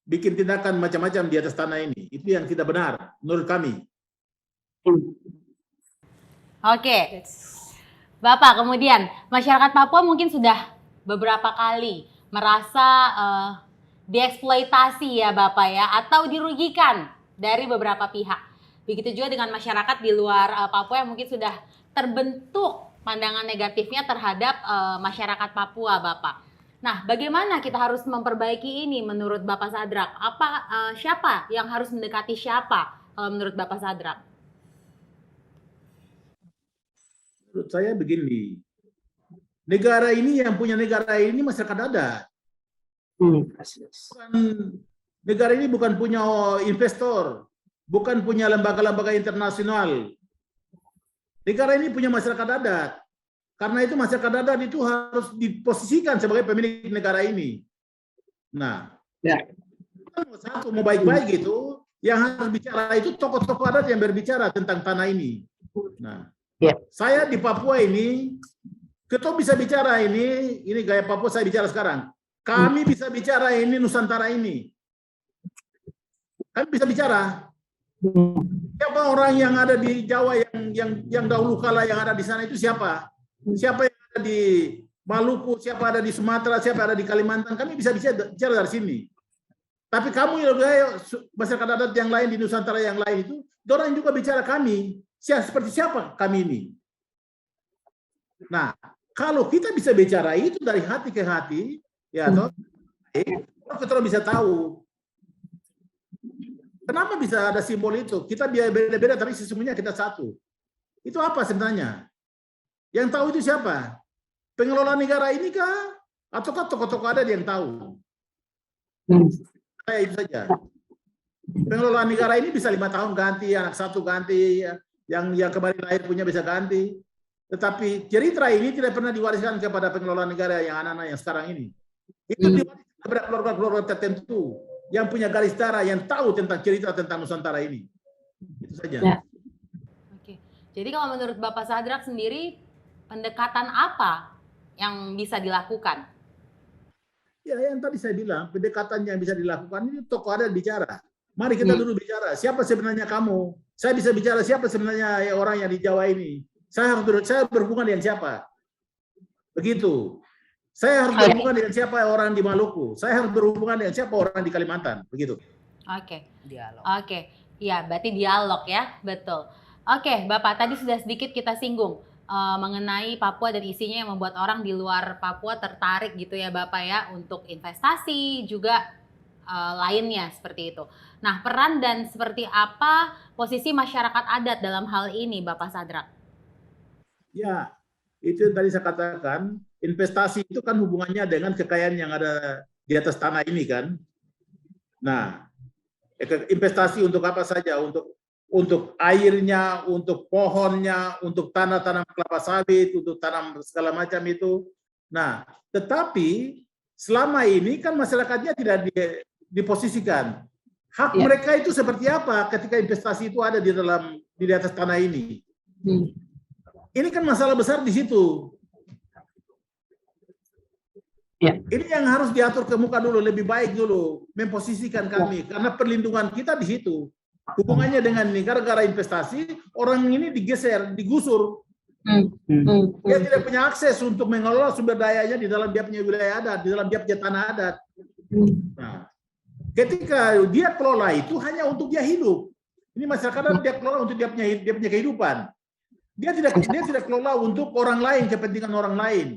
bikin tindakan macam-macam di atas tanah ini. Itu yang tidak benar menurut kami. Oke. Bapak, kemudian masyarakat Papua mungkin sudah beberapa kali merasa dieksploitasi ya Bapak ya, atau dirugikan dari beberapa pihak. Begitu juga dengan masyarakat di luar Papua yang mungkin sudah terbentuk pandangan negatifnya terhadap masyarakat Papua, Bapak. Nah, bagaimana kita harus memperbaiki ini menurut Bapak Sadrak? Siapa yang harus mendekati siapa menurut Bapak Sadrak? Menurut saya begini, negara ini yang punya negara ini masyarakat adat. Negara ini bukan punya investor, bukan punya lembaga-lembaga internasional. Negara ini punya masyarakat adat. Karena itu masyarakat adat itu harus diposisikan sebagai pemilik negara ini. Nah, satu mau baik-baik gitu, yang harus bicara itu tokoh-tokoh adat yang berbicara tentang tanah ini. Nah, saya di Papua ini, ketua bisa bicara ini gaya Papua saya bicara sekarang. Kami bisa bicara ini Nusantara ini. Kami bisa bicara. Siapa orang yang ada di Jawa yang dahulu kala yang ada di sana itu siapa? Siapa yang ada di Maluku, siapa ada di Sumatera, siapa ada di Kalimantan, kami bisa bicara dari sini. Tapi kamu yang masyarakat adat yang lain di Nusantara yang lain itu, orang juga bicara kami. Seperti siapa kami ini? Nah, Kalau kita bisa bicara itu dari hati ke hati, ya toh, kita bisa tahu kenapa bisa ada simbol itu. Kita beda-beda tapi sesungguhnya kita satu. Itu apa sebenarnya? Yang tahu itu siapa? Pengelola negara ini kah? Ataukah tokoh-tokoh adat yang tahu? Saya itu saja. Pengelola negara ini bisa 5 tahun ganti, anak satu ganti, yang kemarin lahir punya bisa ganti. Tetapi cerita ini tidak pernah diwariskan kepada pengelola negara yang anak-anak yang sekarang ini. Itu diwariskan kepada keluarga-keluarga tertentu yang punya garis darah, yang tahu tentang cerita tentang Nusantara ini. Itu saja. Ya. Oke. Jadi kalau menurut Bapak Sadrak sendiri, pendekatan apa yang bisa dilakukan? Ya, yang tadi saya bilang, pendekatan yang bisa dilakukan ini tokoh adat bicara. Mari kita dulu bicara, siapa sebenarnya kamu? Saya bisa bicara siapa sebenarnya orang yang di Jawa ini. Saya berhubungan dengan siapa? Begitu. Saya harus berhubungan dengan siapa orang di Maluku. Saya harus berhubungan dengan siapa orang di Kalimantan. Begitu. Oke. Dialog. Oke. Ya, berarti dialog ya. Betul. Oke, Bapak, tadi sudah sedikit kita singgung mengenai Papua dan isinya yang membuat orang di luar Papua tertarik gitu ya Bapak ya, untuk investasi juga lainnya seperti itu. Nah, peran dan seperti apa posisi masyarakat adat dalam hal ini Bapak Sadrak? Ya, itu yang tadi saya katakan, investasi itu kan hubungannya dengan kekayaan yang ada di atas tanah ini kan. Nah, investasi untuk apa saja? Untuk airnya, untuk pohonnya, untuk tanah-tanam kelapa sawit, untuk tanam segala macam itu. Nah, tetapi selama ini kan masyarakatnya tidak diposisikan. Hak mereka itu seperti apa ketika investasi itu ada di atas tanah ini? Ini kan masalah besar di situ. Ya. Ini yang harus diatur ke muka dulu, lebih baik dulu memposisikan kami, karena perlindungan kita di situ. Hubungannya dengan negara-negara investasi, orang ini digeser, digusur. Dia tidak punya akses untuk mengelola sumber dayanya di dalam dia punya wilayah adat, di dalam dia punya tanah adat. Nah, ketika dia kelola itu hanya untuk dia hidup. Ini masyarakat dia kelola untuk dia punya kehidupan. Dia tidak kelola untuk orang lain, kepentingan orang lain.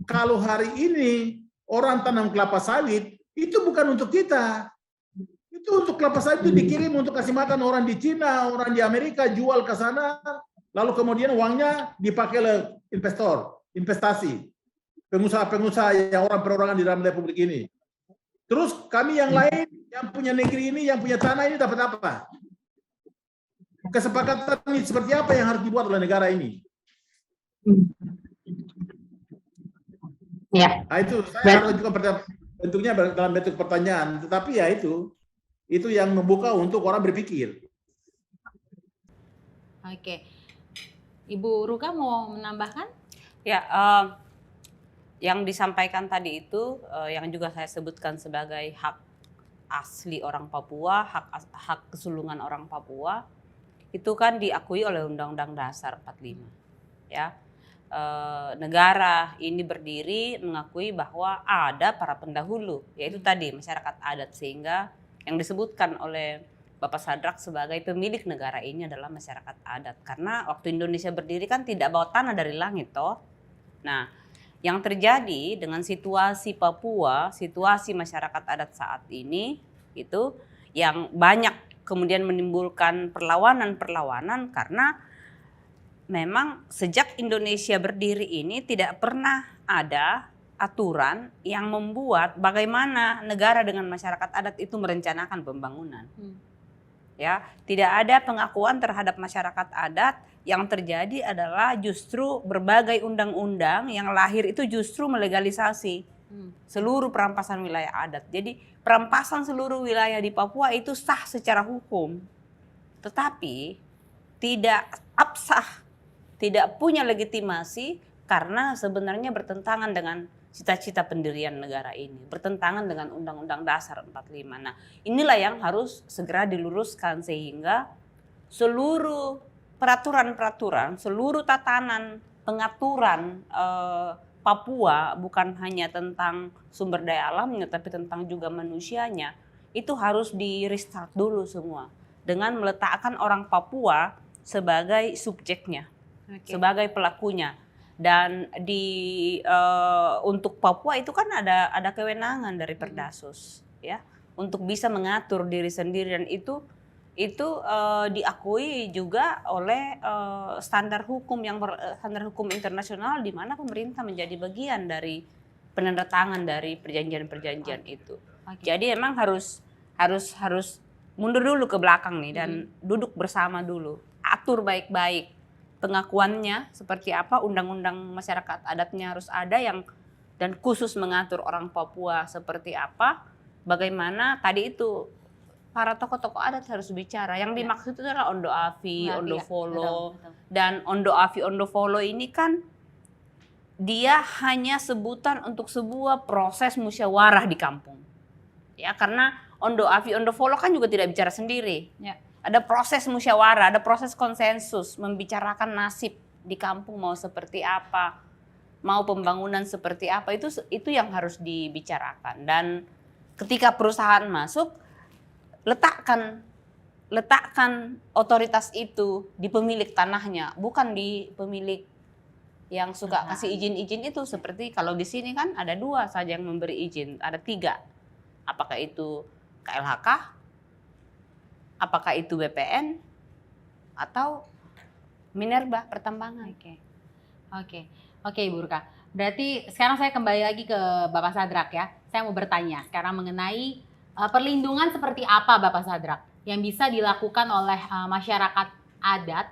Kalau hari ini orang tanam kelapa sawit, itu bukan untuk kita. Itu untuk kelapa sawit itu dikirim untuk kasih makan orang di Cina, orang di Amerika, jual ke sana, lalu kemudian uangnya dipakai oleh investor, investasi, pengusaha-pengusaha yang orang perorangan di dalam republik ini. Terus kami yang lain, yang punya negeri ini, yang punya tanah ini dapat apa? Kesepakatan ini seperti apa yang harus dibuat oleh negara ini? Ya. Nah, itu saya harus juga bentuknya dalam bentuk pertanyaan, tetapi ya itu yang membuka untuk orang berpikir. Oke, Ibu Ruka mau menambahkan? Ya, yang disampaikan tadi itu yang juga saya sebutkan sebagai hak asli orang Papua, hak kesulungan orang Papua. Itu kan diakui oleh Undang-Undang Dasar 45. Ya, negara ini berdiri mengakui bahwa ada para pendahulu, yaitu tadi masyarakat adat, sehingga yang disebutkan oleh Bapak Sadrak sebagai pemilik negara ini adalah masyarakat adat. Karena waktu Indonesia berdiri kan tidak bawa tanah dari langit toh. Nah, yang terjadi dengan situasi Papua, situasi masyarakat adat saat ini itu yang banyak kemudian menimbulkan perlawanan karena memang sejak Indonesia berdiri ini tidak pernah ada aturan yang membuat bagaimana negara dengan masyarakat adat itu merencanakan pembangunan. Ya, tidak ada pengakuan terhadap masyarakat adat. Yang terjadi adalah justru berbagai undang-undang yang lahir itu justru melegalisasi seluruh perampasan wilayah adat. Jadi perampasan seluruh wilayah di Papua itu sah secara hukum, tetapi tidak absah, tidak punya legitimasi karena sebenarnya bertentangan dengan cita-cita pendirian negara ini, bertentangan dengan Undang-Undang Dasar 45. Nah, inilah yang harus segera diluruskan sehingga seluruh peraturan-peraturan, seluruh tatanan pengaturan Papua bukan hanya tentang sumber daya alamnya tapi tentang juga manusianya, itu harus di restart dulu semua dengan meletakkan orang Papua sebagai subjeknya, sebagai pelakunya. Dan untuk Papua itu kan ada kewenangan dari Perdasus, ya, untuk bisa mengatur diri sendiri, dan itu diakui juga oleh standar hukum internasional, di mana pemerintah menjadi bagian dari penandatangan dari perjanjian-perjanjian itu. Jadi emang harus mundur dulu ke belakang nih dan duduk bersama dulu, atur baik-baik pengakuannya seperti apa, undang-undang masyarakat adatnya harus ada dan khusus mengatur orang Papua seperti apa, bagaimana tadi itu para tokoh-tokoh adat harus bicara. Yang dimaksud itu adalah Ondo Afi, Ondo Folo, dan Ondo Afi, Ondo Folo ini kan dia hanya sebutan untuk sebuah proses musyawarah di kampung, ya, karena Ondo Afi, Ondo Folo kan juga tidak bicara sendiri. Ya. Ada proses musyawarah, ada proses konsensus, membicarakan nasib di kampung mau seperti apa, mau pembangunan seperti apa, itu yang harus dibicarakan. Dan ketika perusahaan masuk, letakkan otoritas itu di pemilik tanahnya, bukan di pemilik yang suka kasih izin-izin itu. Seperti kalau di sini kan ada 2 saja yang memberi izin, ada 3. Apakah itu KLHK? Apakah itu BPN atau Minerba pertambangan? Oke, Ibu Urka. Berarti sekarang saya kembali lagi ke Bapak Sadrak, ya. Saya mau bertanya sekarang mengenai perlindungan seperti apa, Bapak Sadrak, yang bisa dilakukan oleh masyarakat adat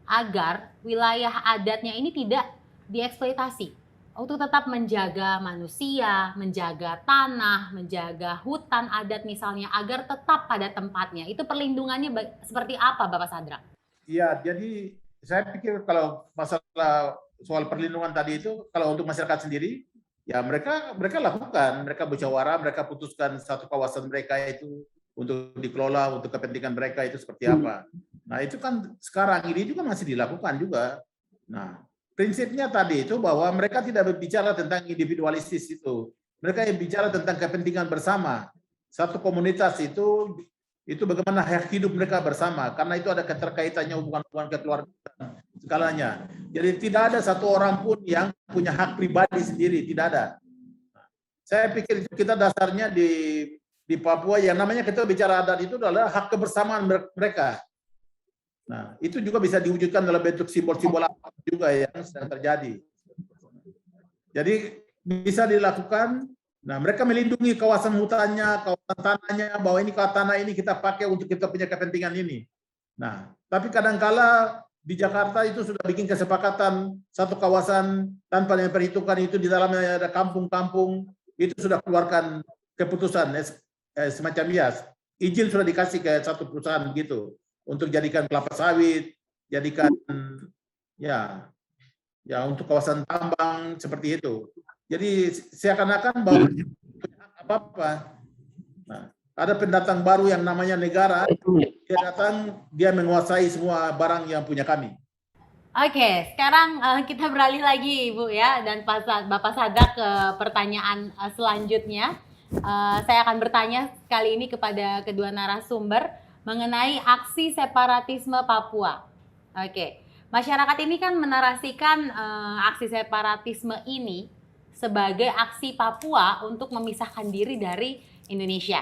agar wilayah adatnya ini tidak dieksploitasi, untuk tetap menjaga manusia, menjaga tanah, menjaga hutan adat misalnya, agar tetap pada tempatnya. Itu perlindungannya seperti apa, Bapak Sadrak? Iya, jadi saya pikir kalau masalah soal perlindungan tadi itu, kalau untuk masyarakat sendiri, ya mereka lakukan, mereka musyawarah, mereka putuskan satu kawasan mereka itu untuk dikelola, untuk kepentingan mereka itu seperti apa. Nah itu kan sekarang ini juga masih dilakukan juga. Nah, prinsipnya tadi itu bahwa mereka tidak berbicara tentang individualistis itu. Mereka yang bicara tentang kepentingan bersama. Satu komunitas itu bagaimana hak hidup mereka bersama. Karena itu ada keterkaitannya hubungan-hubungan kekeluargaan segalanya. Jadi tidak ada satu orang pun yang punya hak pribadi sendiri, tidak ada. Saya pikir kita dasarnya di Papua yang namanya kita bicara adat itu adalah hak kebersamaan mereka. Nah, itu juga bisa diwujudkan dalam bentuk simbol-simbol apa juga yang sedang terjadi. Jadi bisa dilakukan. Nah, mereka melindungi kawasan hutannya, kawasan tanahnya, bahwa ini tanah ini kita pakai untuk kita punya kepentingan ini. Nah, tapi kadangkala di Jakarta itu sudah bikin kesepakatan satu kawasan tanpa memperhitungkan itu di dalamnya ada kampung-kampung, itu sudah keluarkan keputusan semacam izin sudah dikasih ke satu perusahaan gitu. Untuk jadikan kelapa sawit, jadikan ya untuk kawasan tambang seperti itu. Jadi seakan-akan bahwa apa-apa. Nah, ada pendatang baru yang namanya negara, dia datang, dia menguasai semua barang yang punya kami. Oke, sekarang kita beralih lagi, Ibu, ya, dan Bapak Sadrak ke pertanyaan selanjutnya. Saya akan bertanya kali ini kepada kedua narasumber mengenai aksi separatisme Papua. Oke, masyarakat ini kan menarasikan aksi separatisme ini sebagai aksi Papua untuk memisahkan diri dari Indonesia.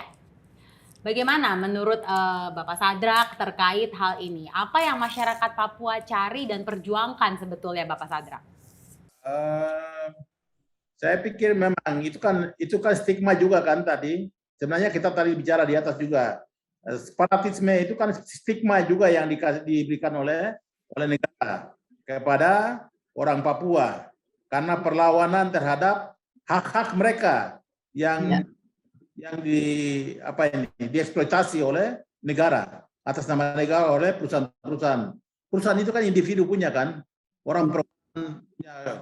Bagaimana menurut Bapak Sadrak terkait hal ini? Apa yang masyarakat Papua cari dan perjuangkan sebetulnya, Bapak Sadrak? Saya pikir memang itu kan stigma juga kan tadi. Sebenarnya kita tadi bicara di atas juga. Separatisme itu kan stigma juga yang diberikan oleh negara kepada orang Papua karena perlawanan terhadap hak-hak mereka yang dieksploitasi oleh negara atas nama negara oleh perusahaan-perusahaan. Perusahaan itu kan individu punya kan, orang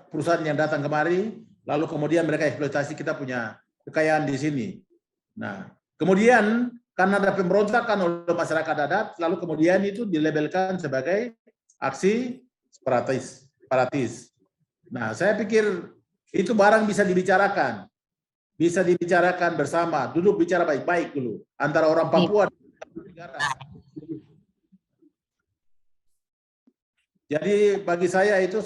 perusahaan yang datang kemari lalu kemudian mereka eksploitasi, kita punya kekayaan di sini. Nah, kemudian karena ada pemberontakan oleh masyarakat adat, lalu kemudian itu dilabelkan sebagai aksi separatis. Nah, saya pikir itu barang bisa dibicarakan bersama, duduk bicara baik-baik dulu antara orang Papua dan negara. Jadi bagi saya itu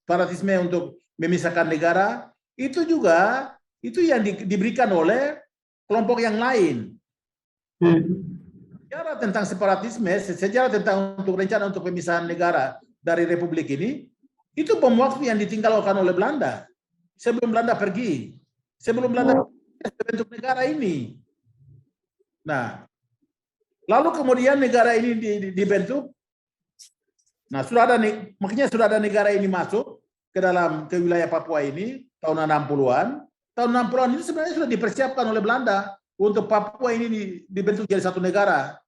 separatisme untuk memisahkan negara, itu juga itu yang diberikan oleh kelompok yang lain. Sejarah tentang separatisme, sejarah tentang untuk rencana untuk pemisahan negara dari republik ini, itu bom waktu yang ditinggalkan oleh Belanda sebelum Belanda pergi, sebelum Belanda bentuk negara ini. Nah, lalu kemudian negara ini dibentuk. Nah, makanya sudah ada negara ini masuk ke wilayah Papua ini tahun 60-an. Tahun 60-an itu sebenarnya sudah dipersiapkan oleh Belanda untuk Papua ini dibentuk jadi satu negara.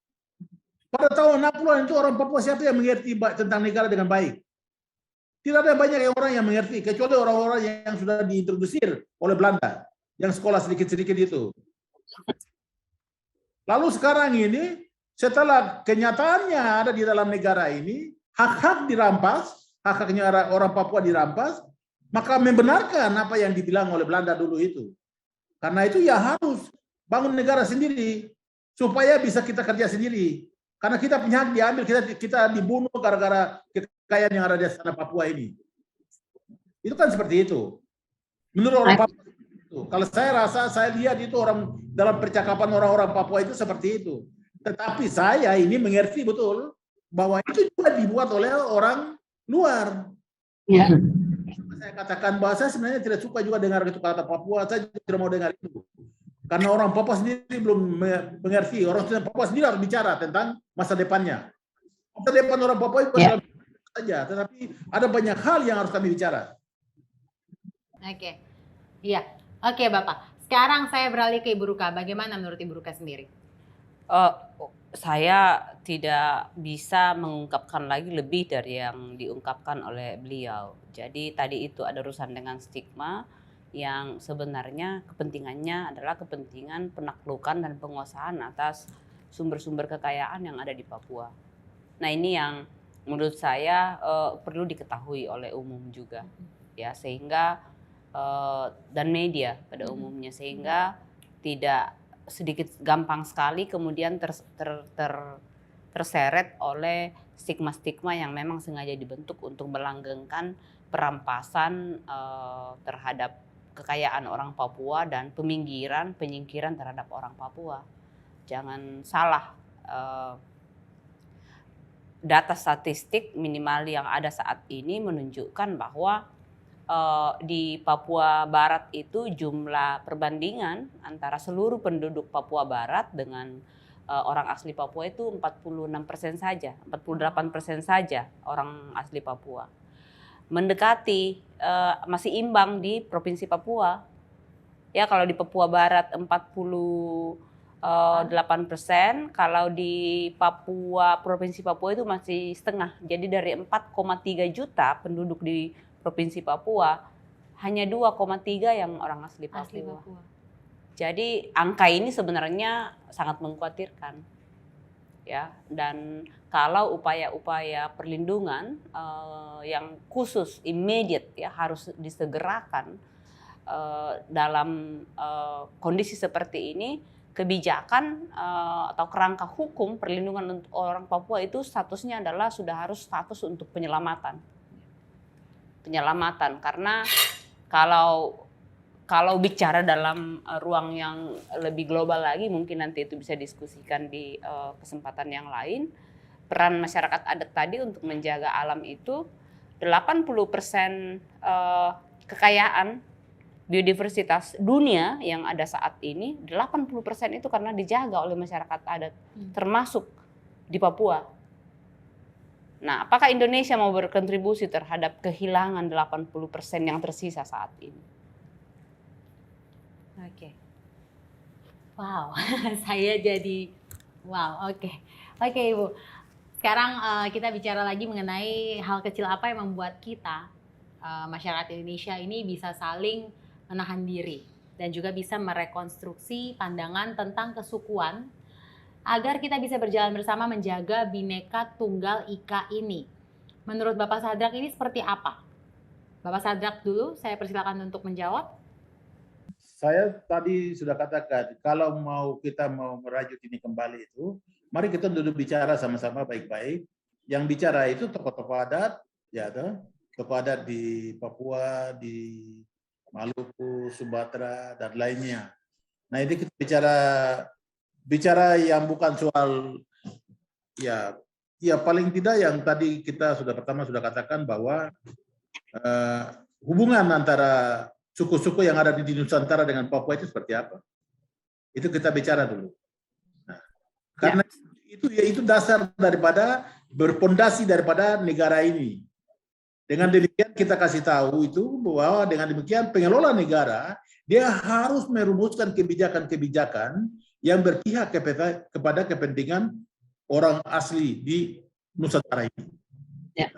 Pada tahun 60-an itu orang Papua siapa yang mengerti tentang negara dengan baik? Tidak ada banyak orang yang mengerti, kecuali orang-orang yang sudah diintrodusir oleh Belanda, yang sekolah sedikit-sedikit itu. Lalu sekarang ini, setelah kenyataannya ada di dalam negara ini, hak-hak dirampas, hak-haknya orang Papua dirampas, maka membenarkan apa yang dibilang oleh Belanda dulu itu. Karena itu ya harus bangun negara sendiri, supaya bisa kita kerja sendiri. Karena kita punya hak diambil, kita dibunuh gara-gara kekayaan yang ada di sana Papua ini. Itu kan seperti itu. Menurut orang Papua itu. Kalau saya lihat itu orang dalam percakapan orang-orang Papua itu seperti itu. Tetapi saya ini mengerti betul bahwa itu juga dibuat oleh orang luar. Ya. Saya katakan bahwa saya sebenarnya tidak suka juga dengar itu kata Papua, saya tidak mau dengar itu. Karena orang Papua sendiri belum mengerti, orang Papua sendiri harus bicara tentang masa depannya. Masa depan orang Papua itu saja, tetapi ada banyak hal yang harus kami bicara. Oke, iya, oke Bapak. Sekarang saya beralih ke Ibu Ruka. Bagaimana menurut Ibu Ruka sendiri? Saya tidak bisa mengungkapkan lagi lebih dari yang diungkapkan oleh beliau. Jadi tadi itu ada urusan dengan stigma yang sebenarnya kepentingannya adalah kepentingan penaklukan dan penguasaan atas sumber-sumber kekayaan yang ada di Papua. Nah ini yang menurut saya perlu diketahui oleh umum juga, ya, sehingga dan media pada umumnya, sehingga tidak sedikit gampang sekali kemudian terseret oleh stigma-stigma yang memang sengaja dibentuk untuk melanggengkan perampasan terhadap kekayaan orang Papua dan penyingkiran terhadap orang Papua. Jangan salah, data statistik minimal yang ada saat ini menunjukkan bahwa di Papua Barat itu jumlah perbandingan antara seluruh penduduk Papua Barat dengan orang asli Papua itu 46% saja, 48% saja orang asli Papua. Mendekati masih imbang di Provinsi Papua. Ya, kalau di Papua Barat 48%, kalau di Provinsi Papua itu masih setengah. Jadi dari 4,3 juta penduduk di Provinsi Papua, hanya 2,3 yang orang asli Papua. Jadi angka ini sebenarnya sangat mengkhawatirkan, ya. Dan kalau upaya-upaya perlindungan yang khusus, immediate, ya, harus disegerakan dalam kondisi seperti ini, kebijakan atau kerangka hukum perlindungan untuk orang Papua itu statusnya adalah sudah harus status untuk penyelamatan, karena kalau bicara dalam ruang yang lebih global lagi, mungkin nanti itu bisa diskusikan di kesempatan yang lain. Peran masyarakat adat tadi untuk menjaga alam itu 80% kekayaan biodiversitas dunia yang ada saat ini, 80% itu karena dijaga oleh masyarakat adat, termasuk di Papua. Nah, apakah Indonesia mau berkontribusi terhadap kehilangan 80% yang tersisa saat ini? Oke. Wow, saya jadi wow, oke. Oke, Ibu. Sekarang kita bicara lagi mengenai hal kecil apa yang membuat kita masyarakat Indonesia ini bisa saling menahan diri dan juga bisa merekonstruksi pandangan tentang kesukuan agar kita bisa berjalan bersama menjaga Bhinneka Tunggal Ika ini. Menurut Bapak Sadrak ini seperti apa? Bapak Sadrak dulu, saya persilakan untuk menjawab. Saya tadi sudah katakan, kalau kita mau merajut ini kembali itu, mari kita duduk bicara sama-sama baik-baik. Yang bicara itu tokoh-tokoh adat, ya, kepada di Papua, di Maluku, Sumatera, dan lainnya. Nah, ini kita bicara yang bukan soal ya paling tidak yang tadi kita pertama sudah katakan bahwa hubungan antara suku-suku yang ada di Nusantara dengan Papua itu seperti apa? Itu kita bicara dulu. Nah, karena itu dasar daripada berpondasi daripada negara ini. Dengan demikian kita kasih tahu itu bahwa dengan demikian pengelola negara dia harus merumuskan kebijakan-kebijakan yang berpihak kepada kepentingan orang asli di Nusantara ini. Ya.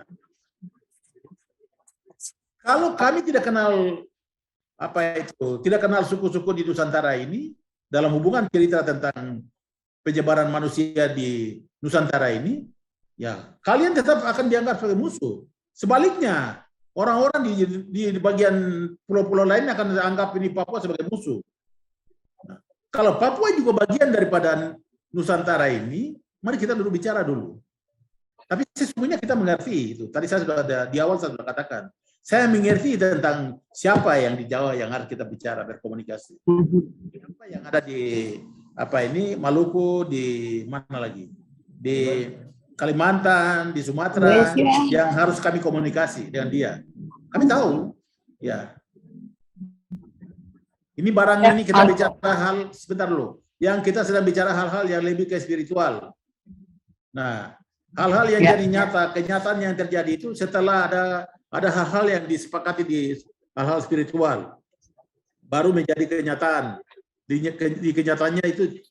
Kalau kami tidak kenal tidak kenal suku-suku di Nusantara ini dalam hubungan cerita tentang penyebaran manusia di Nusantara ini, ya kalian tetap akan dianggap sebagai musuh. Sebaliknya, orang-orang di bagian pulau-pulau lain akan dianggap ini Papua sebagai musuh. Nah, kalau Papua juga bagian daripada Nusantara ini, mari kita dulu bicara dulu. Tapi sesungguhnya kita mengerti itu. Tadi saya sudah di awal saya sudah katakan. Saya mengerti tentang siapa yang di Jawa yang harus kita bicara berkomunikasi. Siapa yang ada di Maluku, di mana lagi? Di Kalimantan, di Sumatera, yang harus kami komunikasi dengan dia. Kami tahu, ya. Ini barang ini kita bicara hal sebentar dulu. Yang kita sedang bicara hal-hal yang lebih ke spiritual. Nah, hal-hal yang jadi nyata, kenyataan yang terjadi itu setelah ada hal-hal yang disepakati di hal-hal spiritual, baru menjadi kenyataan. Di kenyataannya itu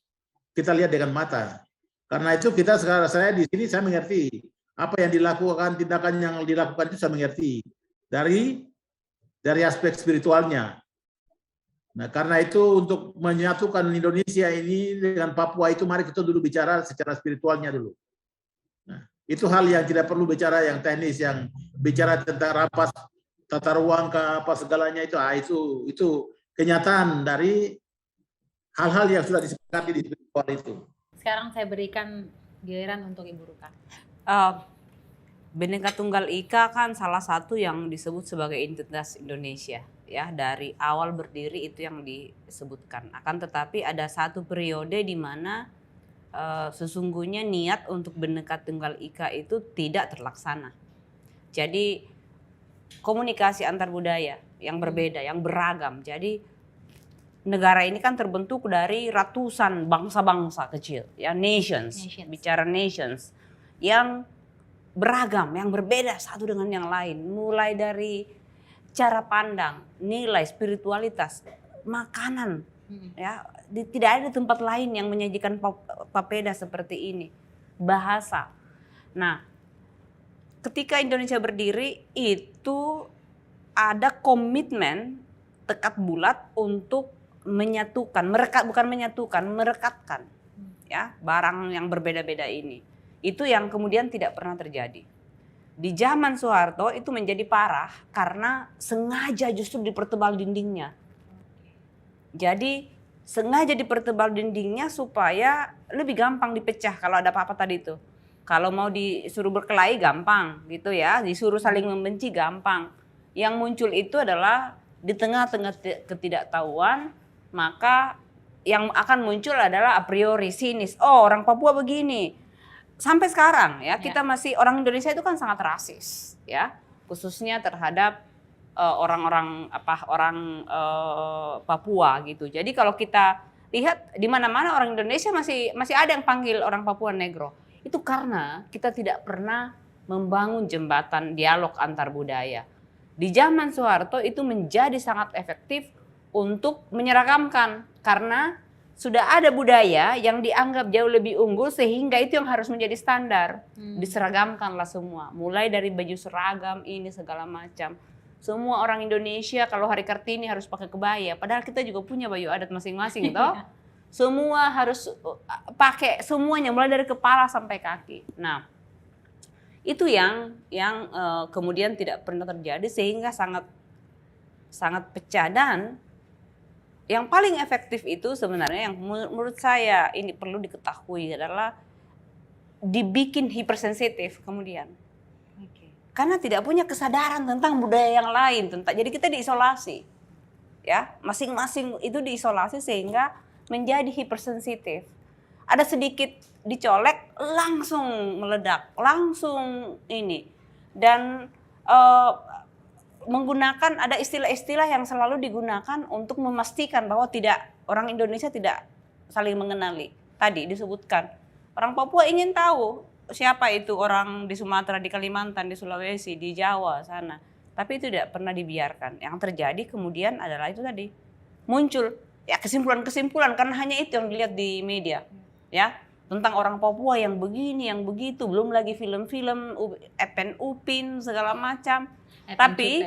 kita lihat dengan mata. Karena itu saya di sini saya mengerti apa yang dilakukan, tindakan yang dilakukan itu saya mengerti dari aspek spiritualnya. Nah, karena itu untuk menyatukan Indonesia ini dengan Papua itu mari kita dulu bicara secara spiritualnya dulu. Nah, itu hal yang tidak perlu bicara yang teknis, yang bicara tentang rapas tata ruang ke apa segalanya itu kenyataan dari hal-hal yang sudah disepakati di spiritual itu. Sekarang saya berikan giliran untuk Ibu Ruka. Bhinneka Tunggal Ika kan salah satu yang disebut sebagai identitas Indonesia, ya, dari awal berdiri itu yang disebutkan. Akan tetapi ada satu periode di mana sesungguhnya niat untuk Bhinneka Tunggal Ika itu tidak terlaksana. Jadi komunikasi antar budaya yang berbeda, yang beragam. Jadi negara ini kan terbentuk dari ratusan bangsa-bangsa kecil, ya, nations. Bicara nations yang beragam, yang berbeda satu dengan yang lain, mulai dari cara pandang, nilai, spiritualitas, makanan, ya, tidak ada tempat lain yang menyajikan papeda seperti ini, bahasa. Nah, ketika Indonesia berdiri itu ada komitmen tekad bulat untuk menyatukan, merekatkan, ya, barang yang berbeda-beda ini. Itu yang kemudian tidak pernah terjadi. Di zaman Soeharto itu menjadi parah karena sengaja justru dipertebal dindingnya. Jadi sengaja dipertebal dindingnya supaya lebih gampang dipecah kalau ada apa-apa tadi itu. Kalau mau disuruh berkelahi gampang gitu ya, disuruh saling membenci gampang. Yang muncul itu adalah di tengah-tengah ketidaktahuan, maka yang akan muncul adalah a priori sinis. Oh, orang Papua begini. Sampai sekarang ya, kita masih, orang Indonesia itu kan sangat rasis, ya, khususnya terhadap orang Papua gitu. Jadi kalau kita lihat di mana-mana orang Indonesia masih ada yang panggil orang Papua negro. Itu karena kita tidak pernah membangun jembatan dialog antar budaya. Di zaman Soeharto itu menjadi sangat efektif untuk menyeragamkan karena sudah ada budaya yang dianggap jauh lebih unggul sehingga itu yang harus menjadi standar. Diseragamkanlah semua, mulai dari baju seragam ini segala macam. Semua orang Indonesia kalau hari Kartini harus pakai kebaya, padahal kita juga punya baju adat masing-masing toh. Semua harus pakai semuanya mulai dari kepala sampai kaki. Nah, itu yang kemudian tidak pernah terjadi sehingga sangat pecah. Dan yang paling efektif itu sebenarnya yang menurut saya ini perlu diketahui adalah dibikin hipersensitif kemudian. karena tidak punya kesadaran tentang budaya yang lain. Jadi kita diisolasi, ya, masing-masing itu diisolasi sehingga menjadi hipersensitif. Ada sedikit dicolek langsung meledak, langsung ini, dan menggunakan ada istilah-istilah yang selalu digunakan untuk memastikan bahwa orang Indonesia tidak saling mengenali. Tadi disebutkan orang Papua ingin tahu siapa itu orang di Sumatera, di Kalimantan, di Sulawesi, di Jawa sana. Tapi itu tidak pernah dibiarkan. Yang terjadi kemudian adalah itu tadi muncul ya kesimpulan-kesimpulan karena hanya itu yang dilihat di media, ya, tentang orang Papua yang begini, yang begitu, belum lagi film-film Epen Upin segala macam. Tapi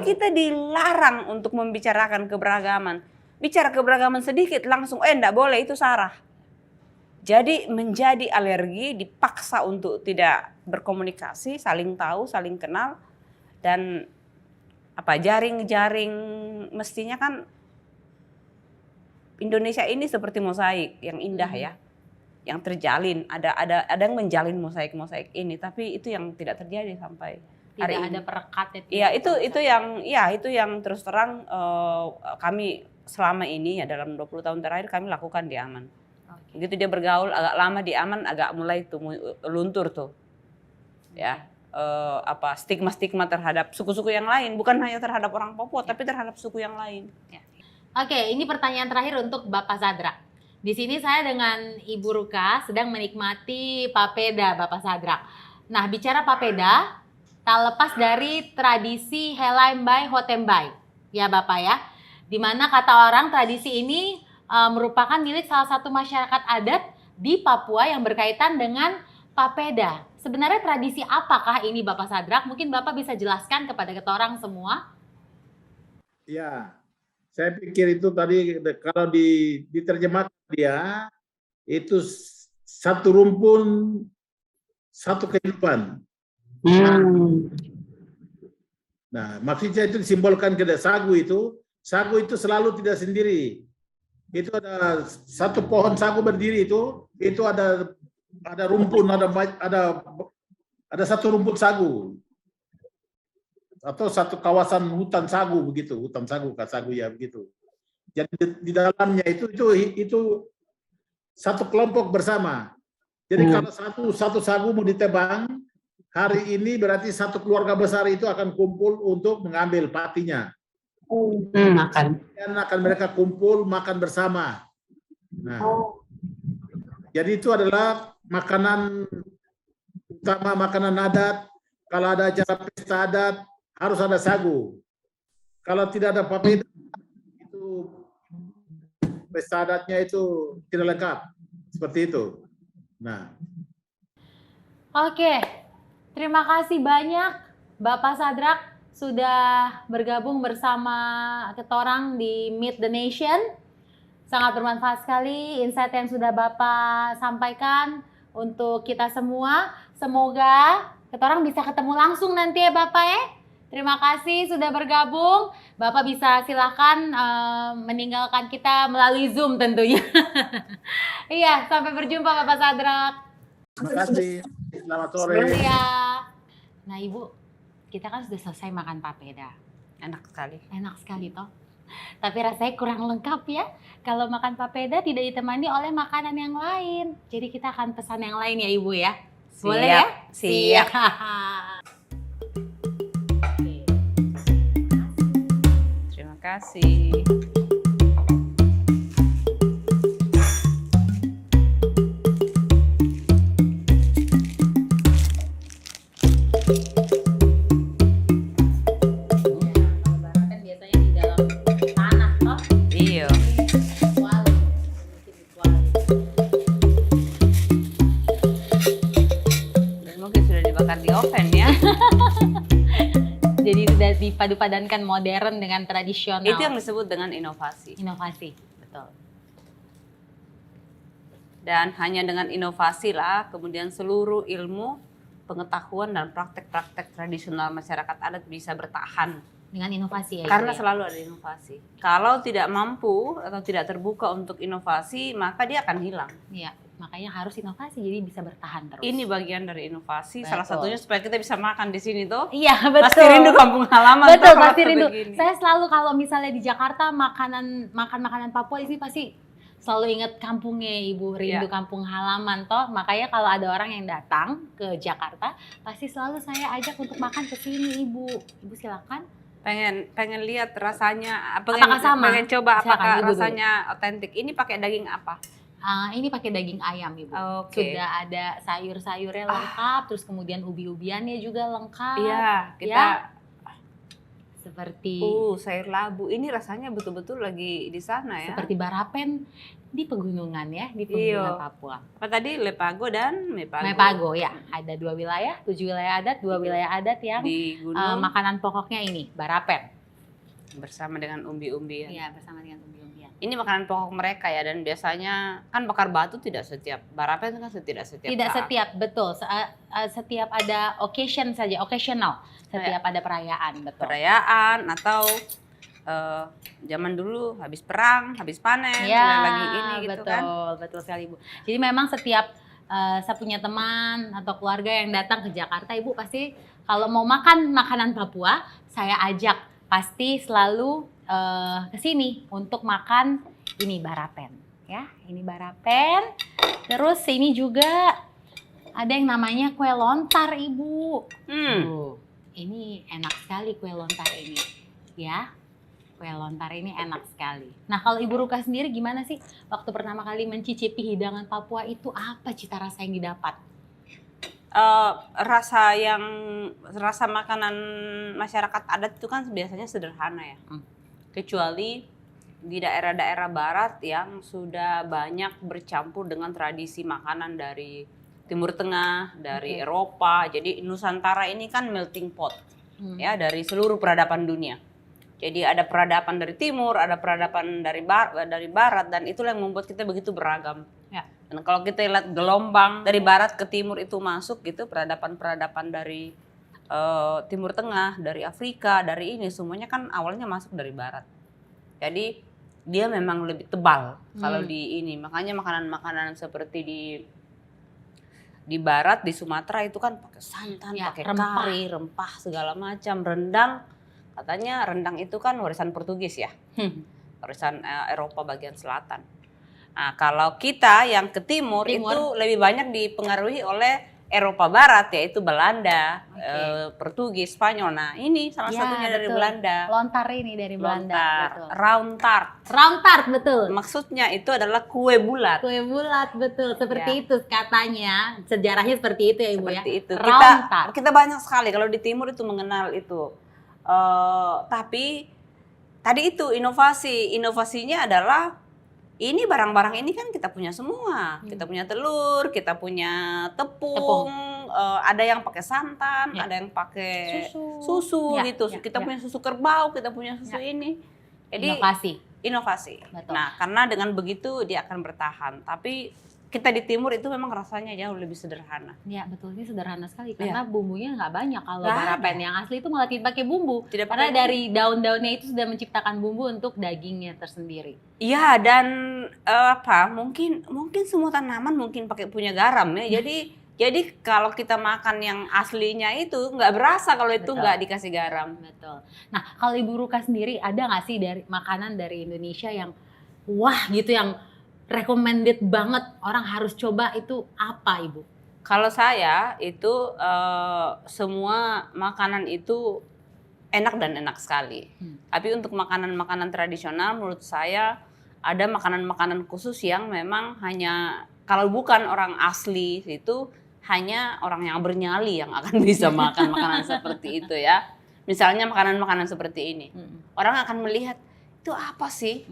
kita dilarang untuk membicarakan keberagaman. Bicara keberagaman sedikit langsung enggak boleh, itu sarah. Jadi menjadi alergi, dipaksa untuk tidak berkomunikasi, saling tahu, saling kenal, dan jaring-jaring mestinya kan Indonesia ini seperti mosaik yang indah ya, yang terjalin, ada yang menjalin mosaik ini, tapi itu yang tidak terjadi sampai hari Tidak ini. ada perekat Iya, itu yang terus terang kami selama ini ya dalam 20 tahun terakhir kami lakukan di Aman. Begitu dia bergaul agak lama di Aman, agak mulai tuh luntur tuh, ya, stigma-stigma terhadap suku-suku yang lain, bukan hanya terhadap orang Papua, tapi terhadap suku yang lain. Ya. Oke, ini pertanyaan terakhir untuk Bapak Sadrak. Di sini saya dengan Ibu Ruka sedang menikmati papeda, Bapak Sadrak. Nah, bicara papeda, tak lepas dari tradisi Helaimbay Hotembay, ya Bapak ya. Dimana kata orang tradisi ini merupakan milik salah satu masyarakat adat di Papua yang berkaitan dengan papeda. Sebenarnya tradisi apakah ini Bapak Sadrak? Mungkin Bapak bisa jelaskan kepada kita orang semua. Ya, saya pikir itu tadi kalau diterjemahkan dia itu satu rumpun, satu kehidupan. Nah, maksudnya itu disimbolkan ke sagu itu selalu tidak sendiri. Itu ada satu pohon sagu berdiri itu ada rumpun, ada satu rumput sagu atau satu kawasan hutan sagu begitu, hutan sagu ya begitu. Jadi di dalamnya itu satu kelompok bersama. Jadi kalau satu sagu mau ditebang hari ini berarti satu keluarga besar itu akan kumpul untuk mengambil patinya. Makan. Dan akan mereka kumpul makan bersama. Nah, jadi itu adalah makanan utama, makanan adat. Kalau ada acara pesta adat harus ada sagu. Kalau tidak ada papeda itu pesta adatnya itu tidak lengkap. Seperti itu. Nah. Oke, terima kasih banyak Bapak Sadrak sudah bergabung bersama kita orang di Meet the Nation. Sangat bermanfaat sekali insight yang sudah Bapak sampaikan untuk kita semua. Semoga kita orang bisa ketemu langsung nanti ya Bapak ya. Terima kasih sudah bergabung. Bapak bisa silakan meninggalkan kita melalui Zoom tentunya. Iya, sampai berjumpa Bapak Sadrak. Terima kasih. Selamat sore. Iya. Nah Ibu, kita kan sudah selesai makan papeda. Enak sekali. Enak sekali toh. Tapi rasanya kurang lengkap ya. Kalau makan papeda tidak ditemani oleh makanan yang lain. Jadi kita akan pesan yang lain ya Ibu ya. Boleh ya? Siap. Terima kasih. Jadi sudah dipadu-padankan modern dengan tradisional. Itu yang disebut dengan inovasi. Inovasi, betul. Dan hanya dengan inovasi lah kemudian seluruh ilmu, pengetahuan dan praktek-praktek tradisional masyarakat adat bisa bertahan. Dengan inovasi ya? Karena selalu ada inovasi. Kalau tidak mampu atau tidak terbuka untuk inovasi, maka dia akan hilang. Iya. Makanya harus inovasi jadi bisa bertahan terus. Ini bagian dari inovasi. Salah Betul. satunya supaya kita bisa makan di sini tuh. Iya, betul. Pasti rindu kampung halaman. Betul, tuh kalau pasti rindu. begini. Saya selalu kalau misalnya di Jakarta makan makanan Papua ini pasti selalu ingat kampungnya Ibu, rindu kampung halaman toh. Makanya kalau ada orang yang datang ke Jakarta, pasti selalu saya ajak untuk makan ke sini Ibu. Ibu silakan. Pengen lihat rasanya, Apakah sama? pengen coba Silakan, apakah Ibu dulu. rasanya otentik. Ini pakai daging apa? Ini pakai daging ayam Ibu. Oke. Sudah ada sayur-sayurnya lengkap, terus kemudian ubi-ubiannya juga lengkap. Iya, kita Ya. Seperti sayur labu. Ini rasanya betul-betul lagi di sana ya. seperti barapen di pegunungan ya, di pegunungan Iya. Papua. Apa tadi? Lepago dan Mepago. Mepago ya, ada 2 wilayah, 7 wilayah adat, 2 wilayah adat yang Di gunung makanan pokoknya ini, barapen. bersama dengan umbi-umbian. Iya, bersama dengan umbi-umbian. Ini makanan pokok mereka ya, dan biasanya kan bakar batu tidak setiap, barapen kan tidak setiap Tidak saat. setiap, betul. Setiap ada occasion saja, occasional. Setiap ada perayaan, betul. Perayaan atau zaman dulu habis perang, habis panen, Ya, lagi ini gitu betul, kan. betul sekali Ibu. Jadi memang setiap saya punya teman atau keluarga yang datang ke Jakarta, Ibu pasti kalau mau makan makanan Papua, saya ajak pasti selalu ke sini untuk makan ini barapen, ya. Ini barapen. Terus ini juga ada yang namanya kue lontar, Ibu. Tuh, ini enak sekali kue lontar ini, ya. Kue lontar ini enak sekali. Nah, kalau Ibu Ruka sendiri gimana sih waktu pertama kali mencicipi hidangan Papua itu, apa cita rasa yang didapat? Rasa makanan masyarakat adat itu kan biasanya sederhana ya. Kecuali di daerah-daerah barat yang sudah banyak bercampur dengan tradisi makanan dari Timur Tengah, dari Eropa. Jadi Nusantara ini kan melting pot ya dari seluruh peradaban dunia. Jadi ada peradaban dari timur, ada peradaban dari barat, dan itulah yang membuat kita begitu beragam. Ya. Dan kalau kita lihat gelombang dari barat ke timur itu masuk gitu, peradaban-peradaban dari Timur Tengah, dari Afrika, dari ini semuanya kan awalnya masuk dari barat. Jadi dia memang lebih tebal kalau di ini. Makanya makanan-makanan seperti di barat, di Sumatera itu kan pakai santan, Ya, pakai rempah. kari, rempah segala macam, rendang. Katanya rendang itu kan warisan Portugis ya, warisan Eropa bagian selatan. Nah, kalau kita yang ke timur itu lebih banyak dipengaruhi oleh Eropa Barat, yaitu Belanda, Portugis, Spanyol. Nah, ini salah Ya, satunya dari betul. Belanda. Lontar ini dari Belanda. Lontar, Betul. round tart. Round tart, betul. Maksudnya itu adalah kue bulat. Kue bulat, betul. Seperti Ya. itu katanya. Sejarahnya seperti itu ya Ibu Seperti ya. itu. Round tart. Kita banyak sekali kalau di timur itu mengenal itu. Tapi tadi itu inovasinya adalah ini barang-barang ini kan kita punya semua. Kita punya telur, kita punya tepung. Ada yang pakai santan, Ya. ada yang pakai Susu. susu Ya, gitu. ya, Kita ya. punya susu kerbau, kita punya susu ini. Jadi Inovasi. inovasi. Betul. Nah, karena dengan begitu dia akan bertahan. Tapi kita di timur itu memang rasanya jauh lebih sederhana. Ya betul, ini sederhana sekali karena bumbunya nggak banyak. Kalau barapen ada. yang asli itu malah tidak pakai bumbu. Tidak Karena pakai dari daun-daunnya itu sudah menciptakan bumbu untuk dagingnya tersendiri. Iya, dan mungkin semua tanaman mungkin pakai punya garam ya. Jadi kalau kita makan yang aslinya itu nggak berasa kalau itu Betul. nggak dikasih garam. Betul. Nah, kalau Ibu Ruka sendiri ada nggak sih dari makanan dari Indonesia yang wah gitu, yang recommended banget orang harus coba, itu apa Ibu? Kalau saya itu semua makanan itu enak dan enak sekali. Tapi untuk makanan-makanan tradisional menurut saya ada makanan-makanan khusus yang memang hanya kalau bukan orang asli itu hanya orang yang bernyali yang akan bisa makan makanan seperti itu ya. Misalnya makanan-makanan seperti ini. Orang akan melihat itu apa sih?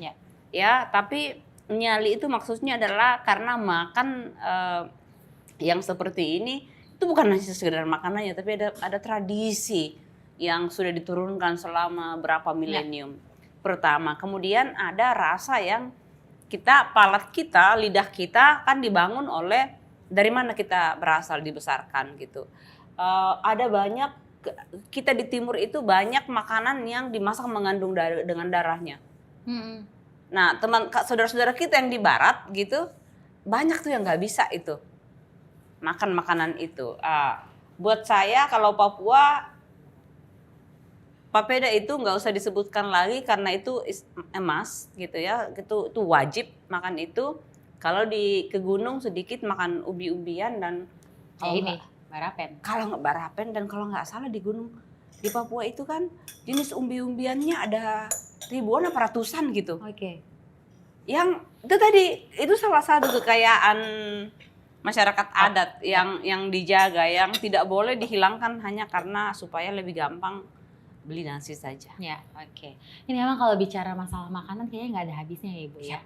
Ya, tapi nyali itu maksudnya adalah karena makan yang seperti ini itu bukan hanya sekedar makanannya, tapi ada tradisi yang sudah diturunkan selama berapa milenium. Pertama, kemudian ada rasa yang palat kita, lidah kita kan dibangun oleh dari mana kita berasal, dibesarkan gitu. Ada banyak, kita di timur itu banyak makanan yang dimasak mengandung dengan darahnya. Nah, saudara-saudara kita yang di barat gitu, banyak tuh yang nggak bisa itu makan makanan itu. Buat saya kalau Papua, papeda itu nggak usah disebutkan lagi karena itu emas gitu ya, itu wajib makan itu. Kalau ke gunung sedikit makan ubi-ubian dan barapen. Kalau nggak barapen dan kalau nggak salah di gunung di Papua itu kan jenis umbi-umbiannya ada ribuan apa ratusan gitu. Oke. Yang itu tadi itu salah satu kekayaan masyarakat adat yang dijaga, yang tidak boleh dihilangkan hanya karena supaya lebih gampang beli nasi saja. Ya, oke. Ini memang kalau bicara masalah makanan kayaknya nggak ada habisnya ya Ibu ya.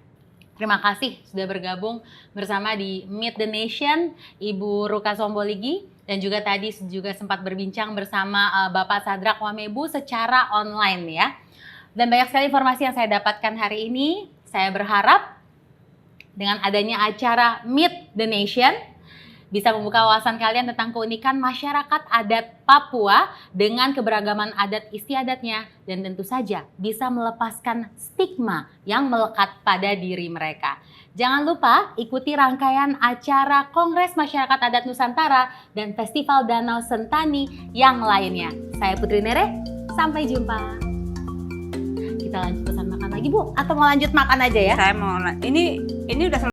Terima kasih sudah bergabung bersama di Meet the Nation, Ibu Ruka Somboligi, dan juga tadi juga sempat berbincang bersama Bapak Sadrak Wamebu secara online ya. Dan banyak sekali informasi yang saya dapatkan hari ini. Saya berharap dengan adanya acara Meet the Nation bisa membuka wawasan kalian tentang keunikan masyarakat adat Papua dengan keberagaman adat istiadatnya dan tentu saja bisa melepaskan stigma yang melekat pada diri mereka. Jangan lupa ikuti rangkaian acara Kongres Masyarakat Adat Nusantara dan Festival Danau Sentani yang lainnya. Saya Putri Nere, sampai jumpa. Kita lanjut pesan makan lagi Bu, atau mau lanjut makan aja ya? Saya mau ini udah selesai.